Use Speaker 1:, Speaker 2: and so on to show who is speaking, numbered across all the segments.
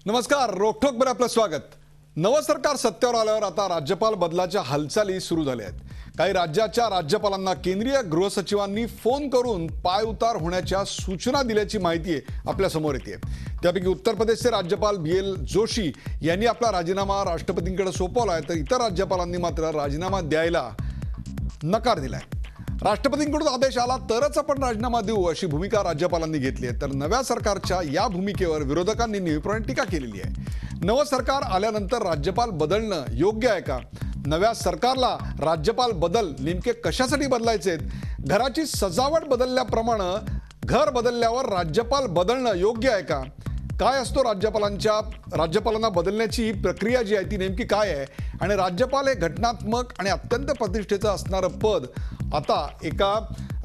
Speaker 1: नमस्कार. रोखोक आपलं स्वागत. नवं सरकार सत्तेवर आल्यावर आता राज्यपाल बदलाच्या हालचाली सुरू झाल्या आहेत. काही राज्याच्या राज्यपालांना केंद्रीय गृहसचिवांनी फोन करून पायउतार होण्याच्या सूचना दिल्याची माहिती आपल्या समोर येते. त्यापैकी उत्तर प्रदेशचे राज्यपाल BL जोशी यांनी आपला राजीनामा राष्ट्रपतींकडे सोपवलाय, तर इतर राज्यपालांनी मात्र राजीनामा द्यायला नकार दिलाय. राष्ट्रपतींकडून आदेश आला तरच आपण राजीनामा देऊ अशी भूमिका राज्यपालांनी घेतली आहे. तर नव्या सरकारच्या या भूमिकेवर विरोधकांनी नेहमीप्रमाणे टीका केलेली आहे. नवं सरकार आल्यानंतर राज्यपाल बदलणं योग्य आहे का? नव्या सरकारला राज्यपाल बदल नेमके कशासाठी बदलायचे? घराची सजावट बदलल्याप्रमाणे घर बदलल्यावर राज्यपाल बदलणं योग्य आहे का? काय असतो राज्यपालांना बदलण्याची प्रक्रिया जी आहे ती नेमकी काय आहे? आणि राज्यपाल हे घटनात्मक आणि अत्यंत प्रतिष्ठेचं असणारं पद आता एका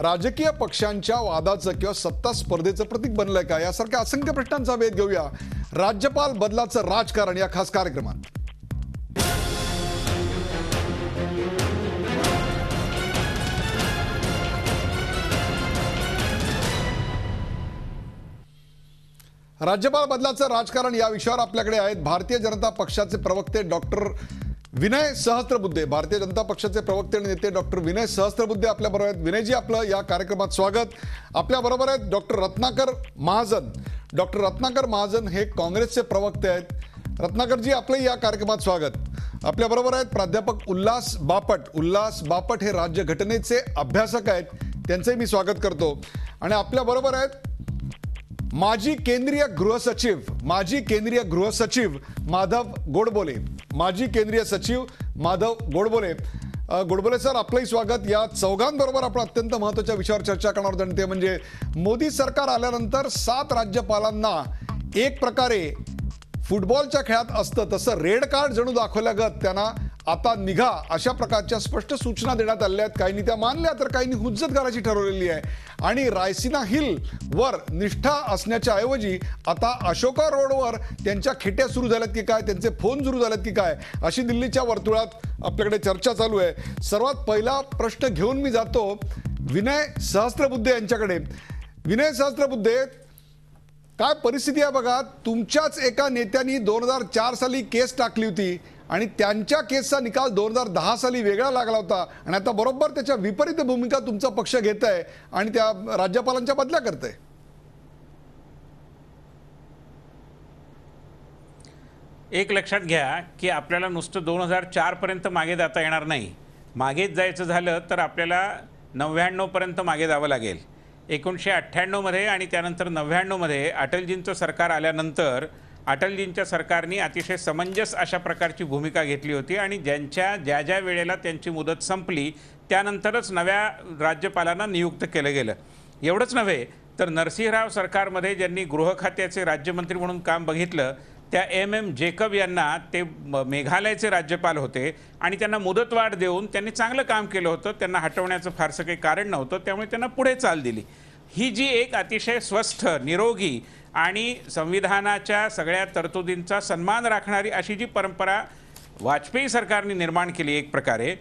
Speaker 1: राजकीय पक्षांच्या वादाचं किंवा सत्ता स्पर्धेचं प्रतीक बनलंय का? यासारख्या असंख्य प्रश्नांचा वेध घेऊया राज्यपाल बदलाचं राजकारण या खास कार्यक्रमात. राज्यपाल बदलाचं राजकारण या विषयावर आपल्याकडे आहेत भारतीय जनता पक्षाचे प्रवक्ते डॉक्टर विनय सहस्त्रबुद्धे. भारतीय जनता पक्षाचे प्रवक्ते आणि नेते डॉक्टर विनय सहस्त्रबुद्धे आपल्या बरोबर आहेत. विनयजी, आपलं या कार्यक्रमात स्वागत. आपल्या बरोबर आहेत डॉक्टर रत्नाकर महाजन. डॉक्टर रत्नाकर महाजन हे काँग्रेसचे प्रवक्ते आहेत. रत्नाकरजी, आपलं या कार्यक्रमात स्वागत. आपल्या बरोबर आहेत प्राध्यापक उल्हास बापट. उल्हास बापट हे राज्यघटनेचे अभ्यासक आहेत, त्यांचंही मी स्वागत करतो. आणि आपल्या बरोबर आहेत माजी केंद्रीय गृहसचिव माधव गोडबोले. माजी केंद्रीय सचिव माधव गोडबोले. गोडबोले सर, आपलंही स्वागत. या चौघांबरोबर आपण अत्यंत महत्त्वाच्या विषयावर चर्चा करणार आहोत. ते म्हणजे मोदी सरकार आल्यानंतर 7 राज्यपालांना एक प्रकारे फुटबॉलच्या खेळात असतं तसं रेड कार्ड जणू दाखवल्यागत त्यांना आता निघा अशा प्रकारच्या स्पष्ट सूचना देण्यात आल्या आहेत. काहींनी त्या मानल्या तर काहींनी हुज्जत करायची ठरवलेली आहे. आणि रायसिना हिल वर निष्ठा असण्याच्या ऐवजी आता अशोका रोडवर त्यांच्या खेट्या सुरू झाल्यात की काय, त्यांचे फोन सुरू झालेत की काय, अशी दिल्लीच्या वर्तुळात आपल्याकडे चर्चा चालू आहे. सर्वात पहिला प्रश्न घेऊन मी जातो विनय सहस्त्रबुद्धे यांच्याकडे. विनय सहस्त्रबुद्धे, काय परिस्थिती आहे बघा. तुमच्याच एका नेत्यांनी 2004 साली केस टाकली होती आणि त्यांच्या केसचा निकाल 2010 साली वेगळा लागला होता आणि आता बरोबर त्याच्या विपरीत भूमिका तुमचा पक्ष घेत आहे आणि त्या राज्यपालांच्या बदल्या करते.
Speaker 2: एक लक्षात घ्या की आपल्याला नुसतं 2004 पर्यंत मागे जाता येणार नाही. मागेच जायचं झालं तर आपल्याला 99 पर्यंत मागे जावं लागेल. 1998 मध्ये आणि त्यानंतर 99 मध्ये अटलजींचं सरकार आल्यानंतर अटलजींच्या सरकारने अतिशय समंजस अशा प्रकारची भूमिका घेतली होती आणि ज्या ज्या वेळेला त्यांची मुदत संपली त्यानंतरच नव्या राज्यपालांना नियुक्त केलं गेलं. एवढंच नव्हे तर नरसिंहराव सरकारमध्ये ज्यांनी गृह खात्याचे राज्यमंत्री म्हणून काम बघितलं त्या MM जेकब यांना ते मेघालयचे राज्यपाल होते आणि त्यांना मुदतवाढ देऊन त्यांनी चांगलं काम केलं होतं. त्यांना हटवण्याचं फारसं काही कारण नव्हतं, त्यामुळे त्यांना पुढे चाल दिली. ही जी एक अतिशय स्वस्थ, निरोगी आणि संविधानाच्या सगळ्या तरतुदींचा सन्मान राखणारी अशी जी परंपरा वाजपेयी सरकारने निर्माण केली एक प्रकारे,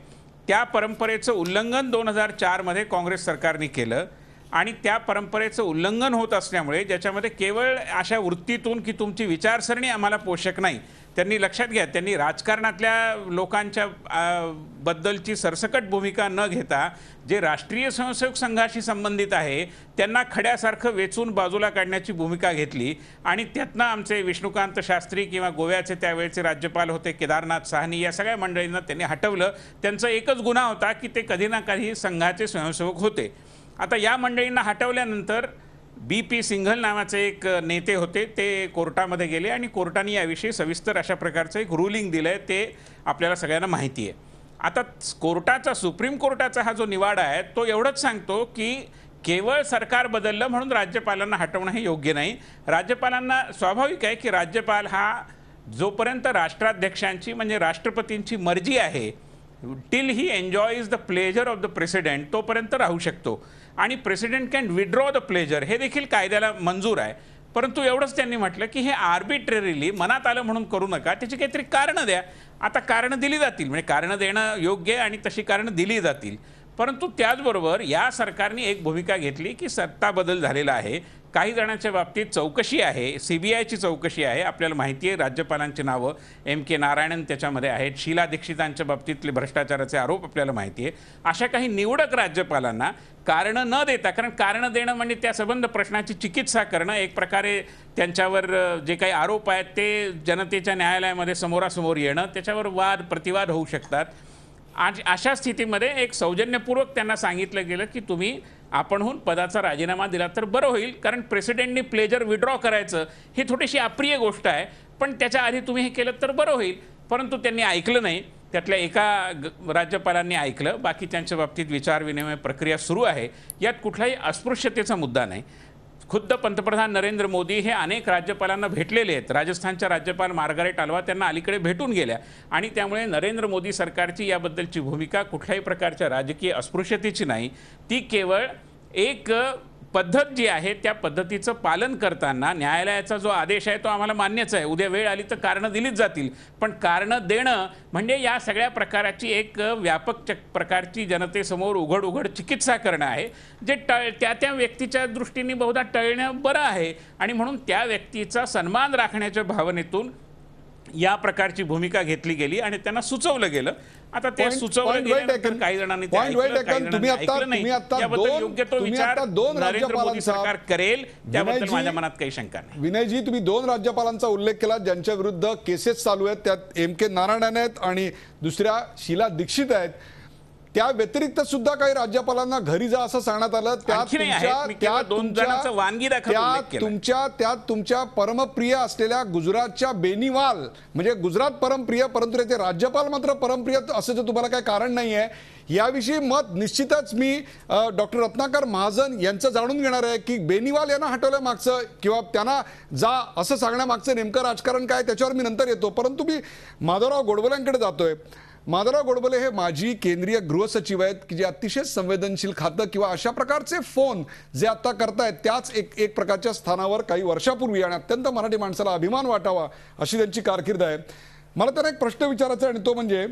Speaker 2: त्या परंपरेचं उल्लंघन 2004 मध्ये काँग्रेस सरकारने केलं. आणि त्या परंपरेचं उल्लंघन होत असल्यामुळे ज्याच्यामध्ये केवळ अशा वृत्तीतून की तुमची विचारसरणी आम्हाला पोषक नाही, त्यांनी लक्षात घ्या त्यांनी राजकारणातल्या लोकांच्या बद्दलची सरसकट भूमिका न घेता जे राष्ट्रीय स्वयंसेवक संघाशी संबंधित आहे त्यांना खड्यासारखं वेचून बाजूला काढण्याची भूमिका घेतली. आणि त्यातनं आमचे विष्णुकांत शास्त्री किंवा गोव्याचे त्यावेळेचे राज्यपाल होते केदारनाथ साहनी या सगळ्या मंडळींना त्यांनी हटवलं. त्यांचा एकच गुन्हा होता की ते कधी ना कधी संघाचे स्वयंसेवक होते. आता या मंडळींना हटवल्यानंतर BP सिंघल नावाचे एक नेते होते, ते कोर्टामध्ये गेले आणि कोर्टाने याविषयी सविस्तर अशा प्रकारचं एक रुलिंग दिलं आहे, ते आपल्याला सगळ्यांना माहिती आहे. आता सुप्रीम कोर्टाचा हा जो निवाडा आहे तो एवढंच सांगतो की केवळ सरकार बदललं म्हणून राज्यपालांना हटवणं हे योग्य नाही. राज्यपालांना स्वाभाविक आहे की राज्यपाल हा जोपर्यंत राष्ट्राध्यक्षांची म्हणजे राष्ट्रपतींची मर्जी आहे till he enjoys the pleasure of the president तोपर्यंत राहू शकतो. आणि president can withdraw the pleasure हे देखील कायद्याला मंजूर आहे. परंतु एवढंच त्यांनी म्हटलं की हे आर्बिट्ररीली मनात आलं म्हणून करू नका, त्याची काहीतरी कारणं द्या. आता कारणं दिली जातील, म्हणजे कारणं देणं योग्य आणि तशी कारणं दिली जातील. परंतु त्याचबरोबर या सरकारने एक भूमिका घेतली की सत्ता बदल झालेला आहे, काही जणांच्या बाबतीत चौकशी आहे, CBIची चौकशी आहे. आपल्याला माहिती आहे राज्यपालांची नावं MK नारायणन त्याच्यामध्ये आहेत, शीला दीक्षितांच्या बाबतीतले भ्रष्टाचाराचे आरोप आपल्याला माहिती आहे. अशा काही निवडक राज्यपालांना कारणं न देता, कारण कारणं देणं म्हणजे त्या संबंध प्रश्नाची चिकित्सा करणं, एक प्रकारे त्यांच्यावर जे काही आरोप आहेत ते जनतेच्या न्यायालयामध्ये समोरासमोर येणं, त्याच्यावर वाद प्रतिवाद होऊ शकतात. आज अशा स्थितीमध्ये एक सौजन्यपूर्वक त्यांना सांगितलं गेलं की तुम्ही आपणहून पदाचा राजीनामा दिला तर बरं होईल, कारण प्रेसिडेंटनी प्लेजर विड्रॉ करायचं ही थोडीशी अप्रिय गोष्ट आहे, पण त्याच्या आधी तुम्ही हे केलं तर बरं होईल. परंतु त्यांनी ऐकलं नाही. त्यातल्या एका राज्यपालांनी ऐकलं, बाकीच्यांच्या बाबतीत विचारविनिमय प्रक्रिया सुरू आहे. यात कुठलाही अस्पृश्यतेचा मुद्दा नाही. खुद्द पंतप्रधान नरेंद्र मोदी हे अनेक राज्यपालांना भेटलेले आहेत. राजस्थानच्या राज्यपाल मार्गारेट आल्वा त्यांना अलीकडे भेटून गेल्या आणि त्यामुळे नरेंद्र मोदी सरकारची याबद्दलची भूमिका कुठल्याही प्रकारच्या राजकीय अस्पृश्यतेची नाही. ती केवळ एक पद्धत जी आहे त्या पद्धतीचं पालन करताना न्यायालयाचा जो आदेश आहे तो आम्हाला मान्यच आहे. उद्या वेळ आली तर कारणं दिलीच जातील, पण कारणं देणं म्हणजे या सगळ्या प्रकाराची एक व्यापक प्रकारची जनतेसमोर उघड चिकित्सा करणं आहे, जे त्या व्यक्तीच्या दृष्टीने बहुधा टळणं बरं आहे. आणि म्हणून त्या व्यक्तीचा सन्मान राखण्याच्या भावनेतून या प्रकारची भूमिका घेतली गेली आणि त्यांना सुचवलं गेलं. आता ते सुचवलं गेलं, काही जणांनी नरेंद्र मोदी सरकार करेल त्याबद्दल माझ्या मनात काही शंका नाही.
Speaker 1: विनयजी, तुम्ही 2 राज्यपालांचा उल्लेख केला ज्यांच्या विरुद्ध केसेस चालू आहेत. त्यात MK नारायणन आहेत आणि दुसऱ्या शीला दीक्षित आहेत. त्या व्यतिरिक्त सुद्धा काही राज्यपालांना घरी जा असं सांगण्यात आलं. त्यात तुमच्या परमप्रिय असलेल्या गुजरातच्या बेनीवाल, म्हणजे गुजरात परमप्रिय परंतु त्याचे राज्यपाल मात्र परमप्रिय असं तुम्हाला काही कारण नाही आहे. याविषयी मत निश्चितच मी डॉक्टर रत्नाकर महाजन यांचं जाणून घेणार आहे की बेनीवाल यांना हटवल्या मागचं किंवा त्यांना जा असं सांगण्यामागचं नेमकं राजकारण काय, त्याच्यावर मी नंतर येतो. परंतु मी माधवराव गोडबोलेंकडे जातोय. माधवराव गोडबोले हे माजी केंद्रीय गृहसचिव आहेत की जे अतिशय संवेदनशील खातं किंवा अशा प्रकारचे फोन जे आता करतायत त्याच एक प्रकारच्या स्थानावर काही वर्षापूर्वी आणि अत्यंत मराठी माणसाला अभिमान वाटावा अशी त्यांची कारकीर्द आहे. मला त्यांना एक प्रश्न विचारायचा आणि तो म्हणजे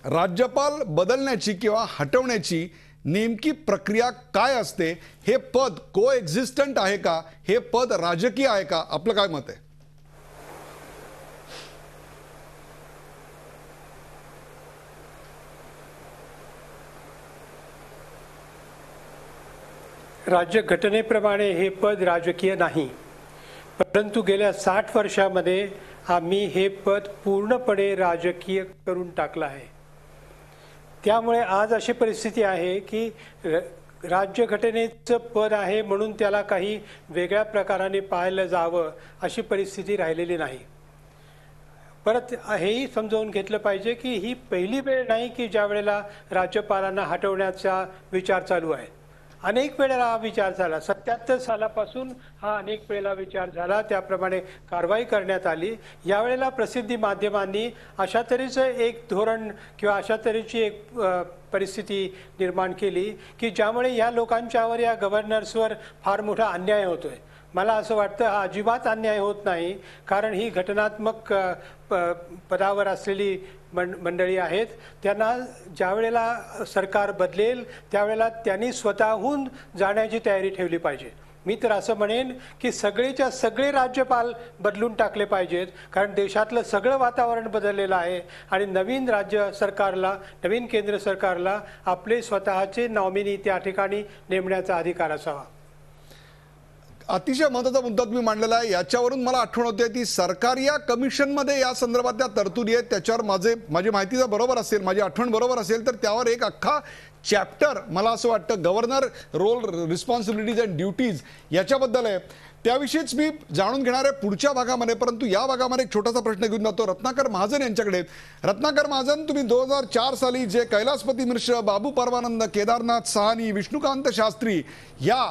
Speaker 1: राज्यपाल बदलण्याची किंवा हटवण्याची नेमकी प्रक्रिया काय असते? हे पद को एक्झिस्टंट आहे का? हे पद राजकीय आहे का? आपलं काय मत आहे?
Speaker 3: राज्यघटनेप्रमाणे हे पद राजकीय नाही, परंतु गेल्या 60 वर्षामध्ये आम्ही हे पद पूर्णपणे राजकीय करून टाकलं आहे. त्यामुळे आज अशी परिस्थिती आहे की राज्यघटनेचं पद आहे म्हणून त्याला काही वेगळ्या प्रकाराने पाहायला जावं अशी परिस्थिती राहिलेली नाही. परत हेही समजावून घेतलं पाहिजे की ही पहिली वेळ नाही की ज्या वेळेला राज्यपालांना हटवण्याचा विचार चालू आहे. अनेक वेळेला हा विचार झाला. 77 सालापासून हा अनेक वेळेला विचार झाला, त्याप्रमाणे कारवाई करण्यात आली. यावेळेला प्रसिद्धी माध्यमांनी अशा तऱ्हेचं एक धोरण किंवा अशा तऱ्हेची एक परिस्थिती निर्माण केली की ज्यामुळे या लोकांच्यावर, या गव्हर्नर्सवर फार मोठा अन्याय होतोय. मला असं वाटतं हा अजिबात अन्याय होत नाही, कारण ही घटनात्मक पदावर असलेली मंडळी आहेत. त्यांना ज्या वेळेला सरकार बदलेल त्यावेळेला त्यांनी स्वतःहून जाण्याची तयारी ठेवली पाहिजे. मी तर असं म्हणेन की सगळेच्या सगळे राज्यपाल बदलून टाकले पाहिजेत, कारण देशातलं सगळं वातावरण बदललेलं आहे आणि नवीन राज्य सरकारला, नवीन केंद्र सरकारला आपले स्वतःचे नॉमिनी त्या ठिकाणी नेमण्याचा अधिकार असावा.
Speaker 1: अतिशय महत्त्वाचा मुद्दा तुम्ही मांडलेला आहे. याच्यावरून मला आठवण होते ती सरकारी या कमिशनमध्ये या संदर्भातल्या तरतुदी आहेत. त्याच्यावर माझी माहिती जर बरोबर असेल, माझी आठवण बरोबर असेल तर त्यावर एक अख्खा चॅप्टर मला असं वाटतं governor role, responsibilities and duties याच्याबद्दल आहे. त्याविषयीच मी जाणून घेणार आहे पुढच्या भागामध्ये. परंतु या भागामध्ये एक छोटासा प्रश्न घेऊन जातो रत्नाकर महाजन यांच्याकडे. रत्नाकर महाजन, तुम्ही 2004 साली जे कैलासपती मिश्र, बाबू परमानंद, केदारनाथ साहनी, विष्णुकांत शास्त्री या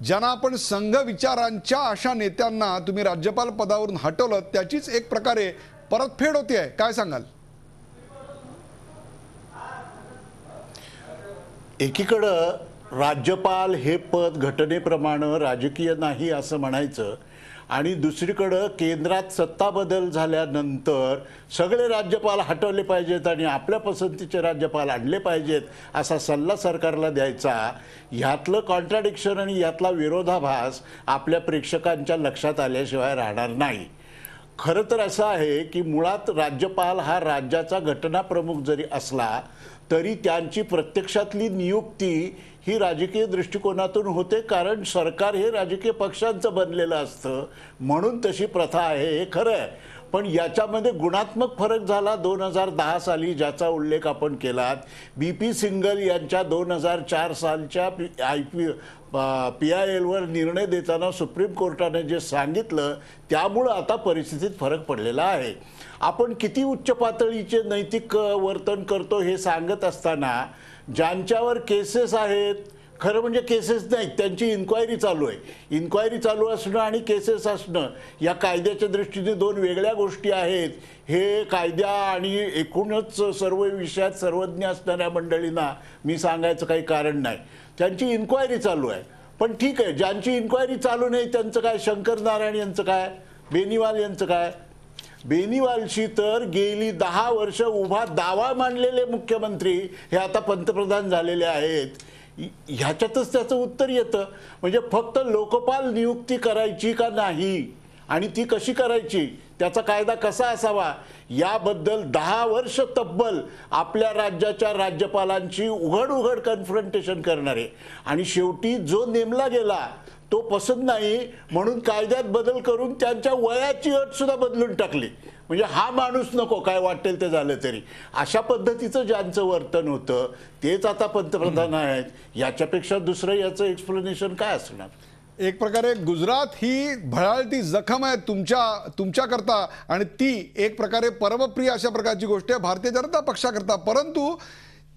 Speaker 1: ज्यांना आपण संघ विचारांच्या अशा नेत्यांना तुम्ही राज्यपाल पदावरून हटवलं, त्याचीच एक प्रकारे परतफेड होती आहे, काय सांगाल?
Speaker 4: एकीकडं राज्यपाल हे पद घटनेप्रमाणे राजकीय नाही असं म्हणायचं आणि दुसरीकडं केंद्रात सत्ता बदल झाल्यानंतर सगळे राज्यपाल हटवले पाहिजेत आणि आपल्या पसंतीचे राज्यपाल आणले पाहिजेत असा सल्ला सरकारला द्यायचा, ह्यातलं कॉन्ट्राडिक्शन आणि ह्यातला विरोधाभास आपल्या प्रेक्षकांच्या लक्षात आल्याशिवाय राहणार नाही. खरं तर असं आहे की मुळात राज्यपाल हा राज्याचा घटनाप्रमुख जरी असला तरी त्यांची प्रत्यक्षातली नियुक्ती ही राजकीय दृष्टिकोनातून होते, कारण सरकार हे राजकीय पक्षांचं बनलेलं असतं म्हणून तशी प्रथा आहे, हे खरं आहे. पण याच्यामध्ये गुणात्मक फरक झाला 2010 साली, ज्याचा उल्लेख आपण केलात. BP सिंगल यांच्या 2004 सालच्या PIL वर निर्णय देताना सुप्रीम कोर्टाने जे सांगितलं त्यामुळं आता परिस्थितीत फरक पडलेला आहे. आपण किती उच्च पातळीचे नैतिक वर्तन करतो हे सांगत असताना ज्यांच्यावर केसेस आहेत, खरं म्हणजे केसेस नाहीत, त्यांची इन्क्वायरी चालू आहे. इन्क्वायरी चालू असणं आणि केसेस असणं या कायद्याच्या दृष्टीने दोन वेगळ्या गोष्टी आहेत. हे कायद्या आणि एकूणच सर्व विषयात सर्वज्ञ असणाऱ्या मंडळींना मी सांगायचं काही कारण नाही. त्यांची इन्क्वायरी चालू आहे. पण ठीक आहे, ज्यांची इन्क्वायरी चालू नाही त्यांचं काय? शंकर नारायण यांचं काय? बेनीवाल यांचं काय? बेनीवालशी तर गेली 10 वर्ष उभा दावा मांडलेले मुख्यमंत्री हे आता पंतप्रधान झालेले आहेत. ह्याच्यातच त्याचं उत्तर येतं. म्हणजे फक्त लोकपाल नियुक्ती करायची का नाही आणि ती कशी करायची, त्याचा कायदा कसा असावा, याबद्दल 10 वर्ष तब्बल आपल्या राज्याच्या राज्यपालांची उघड कन्फ्रंटेशन करणारे आणि शेवटी जो नेमला गेला तो पसंत नाही म्हणून कायद्यात बदल करून त्यांच्या वयाची अट सुद्धा बदलून टाकली. म्हणजे हा माणूस नको, काय वाटेल ते झालं तरी. अशा पद्धतीचं ज्यांचं वर्तन होतं तेच आता पंतप्रधान आहेत. याच्यापेक्षा दुसरं याचं एक्सप्लेनेशन काय असणार?
Speaker 1: एक प्रकारे गुजरात ही भयाळती जखम आहे तुमच्याकरता आणि ती एक प्रकारे परमप्रिय अशा प्रकारची गोष्ट आहे भारतीय जनता पक्षाकरता. परंतु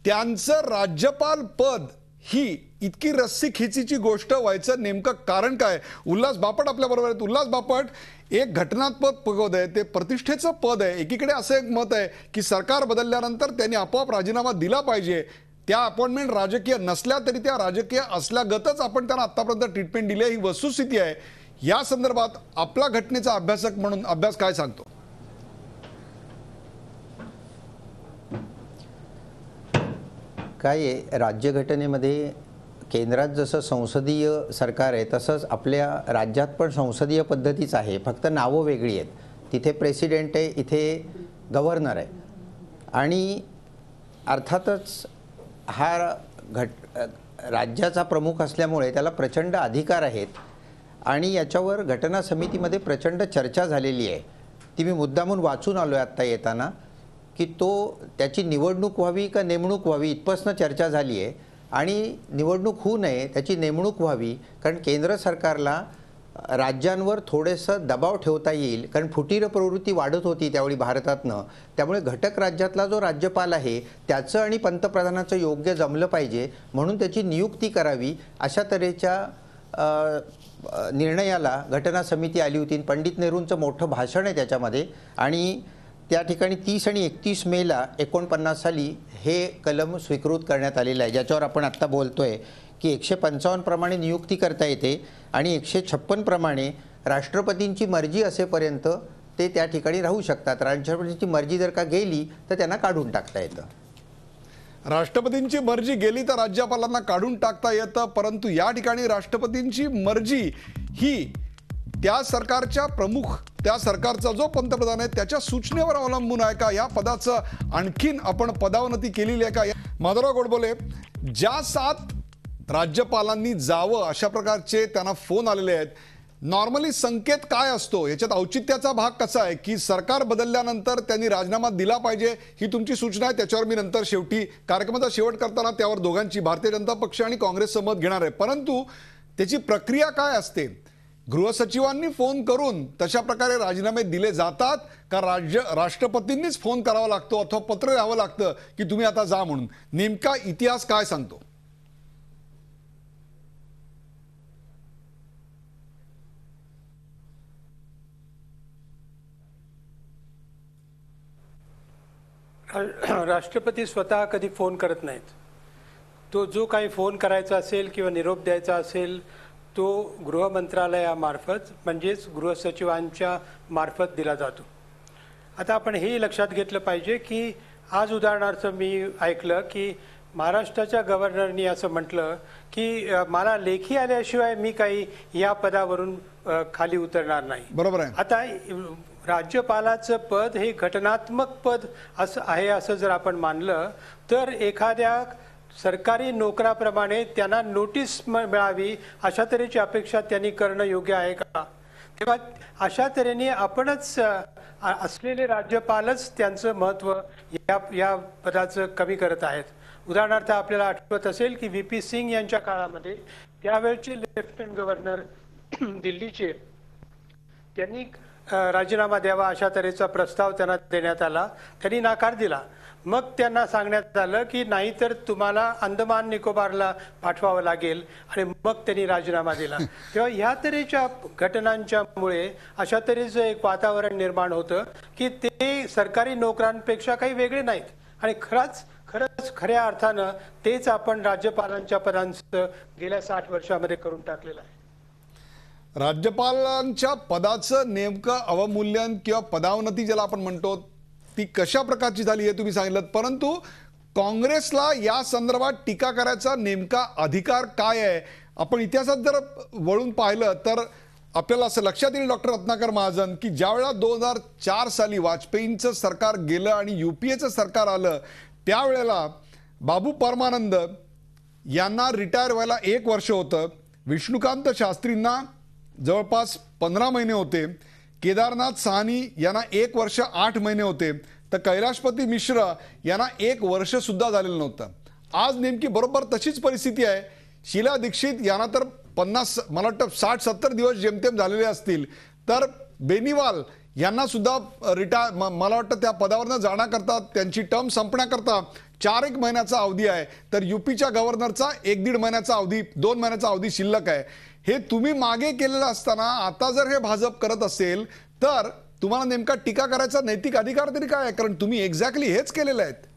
Speaker 1: त्यांचं राज्यपाल पद ही इतकी रस्सी खिचीची गोष्ट व्हायचं नेमकं कारण काय? उल्हास बापट आपल्या बरोबर आहेत. उल्हास बापट, एक घटनात्मक पद आहे, ते प्रतिष्ठेचं पद आहे. एकीकडे असं एक मत आहे की सरकार बदलल्यानंतर त्यांनी आपोआप राजीनामा दिला पाहिजे. त्या अपॉइंटमेंट राजकीय नसल्या तरी त्या राजकीय असल्यागतच आपण त्यांना आतापर्यंत ट्रीटमेंट दिली, ही वस्तुस्थिती आहे. या संदर्भात आपला घटनेचा अभ्यासक म्हणून अभ्यास काय सांगतो?
Speaker 5: काय आहे, राज्यघटनेमध्ये केंद्रात जसं संसदीय सरकार आहे तसंच आपल्या राज्यात पण संसदीय पद्धतीच आहे, फक्त नावं वेगळी आहेत. तिथे प्रेसिडेंट आहे, इथे गव्हर्नर आहे. आणि अर्थातच हा राज्याचा प्रमुख असल्यामुळे त्याला प्रचंड अधिकार आहेत आणि याच्यावर घटना समितीमध्ये प्रचंड चर्चा झालेली आहे. ती मी मुद्दामून वाचून आलो आहे आत्ता येताना, की त्याची निवडणूक व्हावी का नेमणूक व्हावी इथपासून चर्चा झाली आहे. आणि निवडणूक होऊ नये, त्याची नेमणूक व्हावी, कारण केंद्र सरकारला राज्यांवर थोडेसं दबाव ठेवता येईल, कारण फुटीर प्रवृत्ती वाढत होती त्यावेळी भारतातनं. त्यामुळे घटक राज्यातला जो राज्यपाल आहे त्याचं आणि पंतप्रधानाचं योग्य जमलं पाहिजे म्हणून त्याची नियुक्ती करावी, अशा तऱ्हेच्या निर्णयाला घटना समिती आली होती. पंडित नेहरूंचं मोठं भाषण आहे त्याच्यामध्ये आणि त्या ठिकाणी 30 आणि 31 मेला 49 साली हे कलम स्वीकृत करण्यात आलेलं आहे, ज्याच्यावर आपण आत्ता बोलतोय की 155 प्रमाणे नियुक्ती करता येते आणि 156 प्रमाणे राष्ट्रपतींची मर्जी असेपर्यंत ते त्या ठिकाणी राहू शकतात. राष्ट्रपतींची मर्जी जर का गेली तर त्यांना काढून टाकता येतं.
Speaker 1: राष्ट्रपतींची मर्जी गेली तर राज्यपालांना काढून टाकता येतं, परंतु या ठिकाणी राष्ट्रपतींची मर्जी ही त्या सरकारच्या प्रमुख, त्या सरकारचा जो पंतप्रधान आहे त्याच्या सूचनेवर अवलंबून आहे का? या पदाचं आणखीन आपण पदावनती केलेली आहे का? माधवराव गोडबोले, ज्या 7 राज्यपालांनी जावं अशा प्रकारचे त्यांना फोन आलेले आहेत, नॉर्मली संकेत काय असतो? याच्यात औचित्याचा भाग कसा आहे की सरकार बदलल्यानंतर त्यांनी राजीनामा दिला पाहिजे, ही तुमची सूचना आहे. त्याच्यावर मी नंतर शेवटी कार्यक्रमाचा शेवट करताना त्यावर दोघांची, भारतीय जनता पक्ष आणि काँग्रेसचं मत घेणार आहे. परंतु त्याची प्रक्रिया काय असते? गृहसचिवांनी फोन करून तशा प्रकारे राजीनामे दिले जातात का राष्ट्रपतींनीच फोन करावा लागतो अथवा पत्र द्यावं लागतं की तुम्ही आता जा म्हणून? नेमका इतिहास काय सांगतो?
Speaker 3: राष्ट्रपती स्वतः कधी फोन करत नाहीत. तो जो काही फोन करायचा असेल किंवा निरोप द्यायचा असेल तो गृह मंत्रालयामार्फत म्हणजेच गृहसचिवांच्या मार्फत दिला जातो. आता आपण हे लक्षात घेतलं पाहिजे की आज उदाहरणार्थ मी ऐकलं की महाराष्ट्राच्या गव्हर्नरनी असं म्हटलं की मला लेखी आल्याशिवाय मी काही या पदावरून खाली उतरणार नाही.
Speaker 1: बरोबर आहे.
Speaker 3: आता राज्यपालाचं पद हे घटनात्मक पद असं आहे असं जर आपण मानलं तर एखाद्या सरकारी नोकराप्रमाणे त्यांना नोटीस मिळावी अशा तऱ्हेची अपेक्षा त्यांनी करणं योग्य आहे का? तेव्हा अशा तऱ्हेने आपणच असलेले राज्यपालच त्यांचं महत्त्व या पदाचं कमी करत आहेत. उदाहरणार्थ आपल्याला आठवत असेल की VP सिंग यांच्या काळामध्ये त्यावेळचे लेफ्टनंट गव्हर्नर दिल्लीचे त्यांनी राजीनामा द्यावा अशा तऱ्हेचा प्रस्ताव त्यांना देण्यात आला. त्यांनी नकार दिला. मग त्यांना सांगण्यात आलं की नाहीतर तुम्हाला अंदमान निकोबारला पाठवावं लागेल आणि मग त्यांनी राजीनामा दिला. तेव्हा ह्या तऱ्हेच्या घटनांच्यामुळे अशा तऱ्हेचं एक वातावरण निर्माण होतं की ते सरकारी नोकरांपेक्षा काही वेगळे नाहीत आणि खरंच खऱ्या अर्थानं तेच आपण राज्यपालांच्या पदांचं गेल्या 60 वर्षामध्ये करून टाकलेलं आहे.
Speaker 1: राज्यपालांच्या पदाचं नेमकं अवमूल्यन किंवा पदावनती ज्याला आपण म्हणतो ती कशा प्रकारची झाली हे तुम्ही सांगितलं, परंतु काँग्रेसला या संदर्भात टीका करायचा नेमका अधिकार काय आहे? आपण इतिहासात जर वळून पाहिलं तर आपल्याला असं लक्षात येईल डॉक्टर रत्नाकर महाजन की ज्यावेळेला 2004 साली वाजपेयींचं सरकार गेलं आणि UPAचं सरकार आलं त्यावेळेला बाबू परमानंद यांना रिटायर व्हायला 1 वर्ष होतं, विष्णुकांत शास्त्रींना जवळपास 15 महिने होते, केदारनाथ साहनी यांना 1 वर्ष 8 महिने होते, तर कैलाशपती मिश्र यांना 1 वर्ष सुद्धा झालेलं नव्हतं. आज नेमकी बरोबर तशीच परिस्थिती आहे. शीला दीक्षित यांना तर 50 मला वाटतं 60-70 दिवस जेमतेम झालेले असतील, तर बेनीवाल यांना सुद्धा मला वाटतं त्या पदावरनं जाण्याकरता त्यांची टर्म संपण्याकरता 4-1 महिन्याचा अवधी आहे, तर UPच्या गव्हर्नरचा 1-1.5 महिन्याचा अवधी 2 महिन्याचा अवधी शिल्लक आहे. हे तुम्ही मागे केलेलं असताना आता जर हे भाजप करत असेल तर तुम्हाला नेमका टीका करायचा नैतिक अधिकार तरी काय आहे? कारण तुम्ही एक्झॅक्टली हेच केलेलं आहे.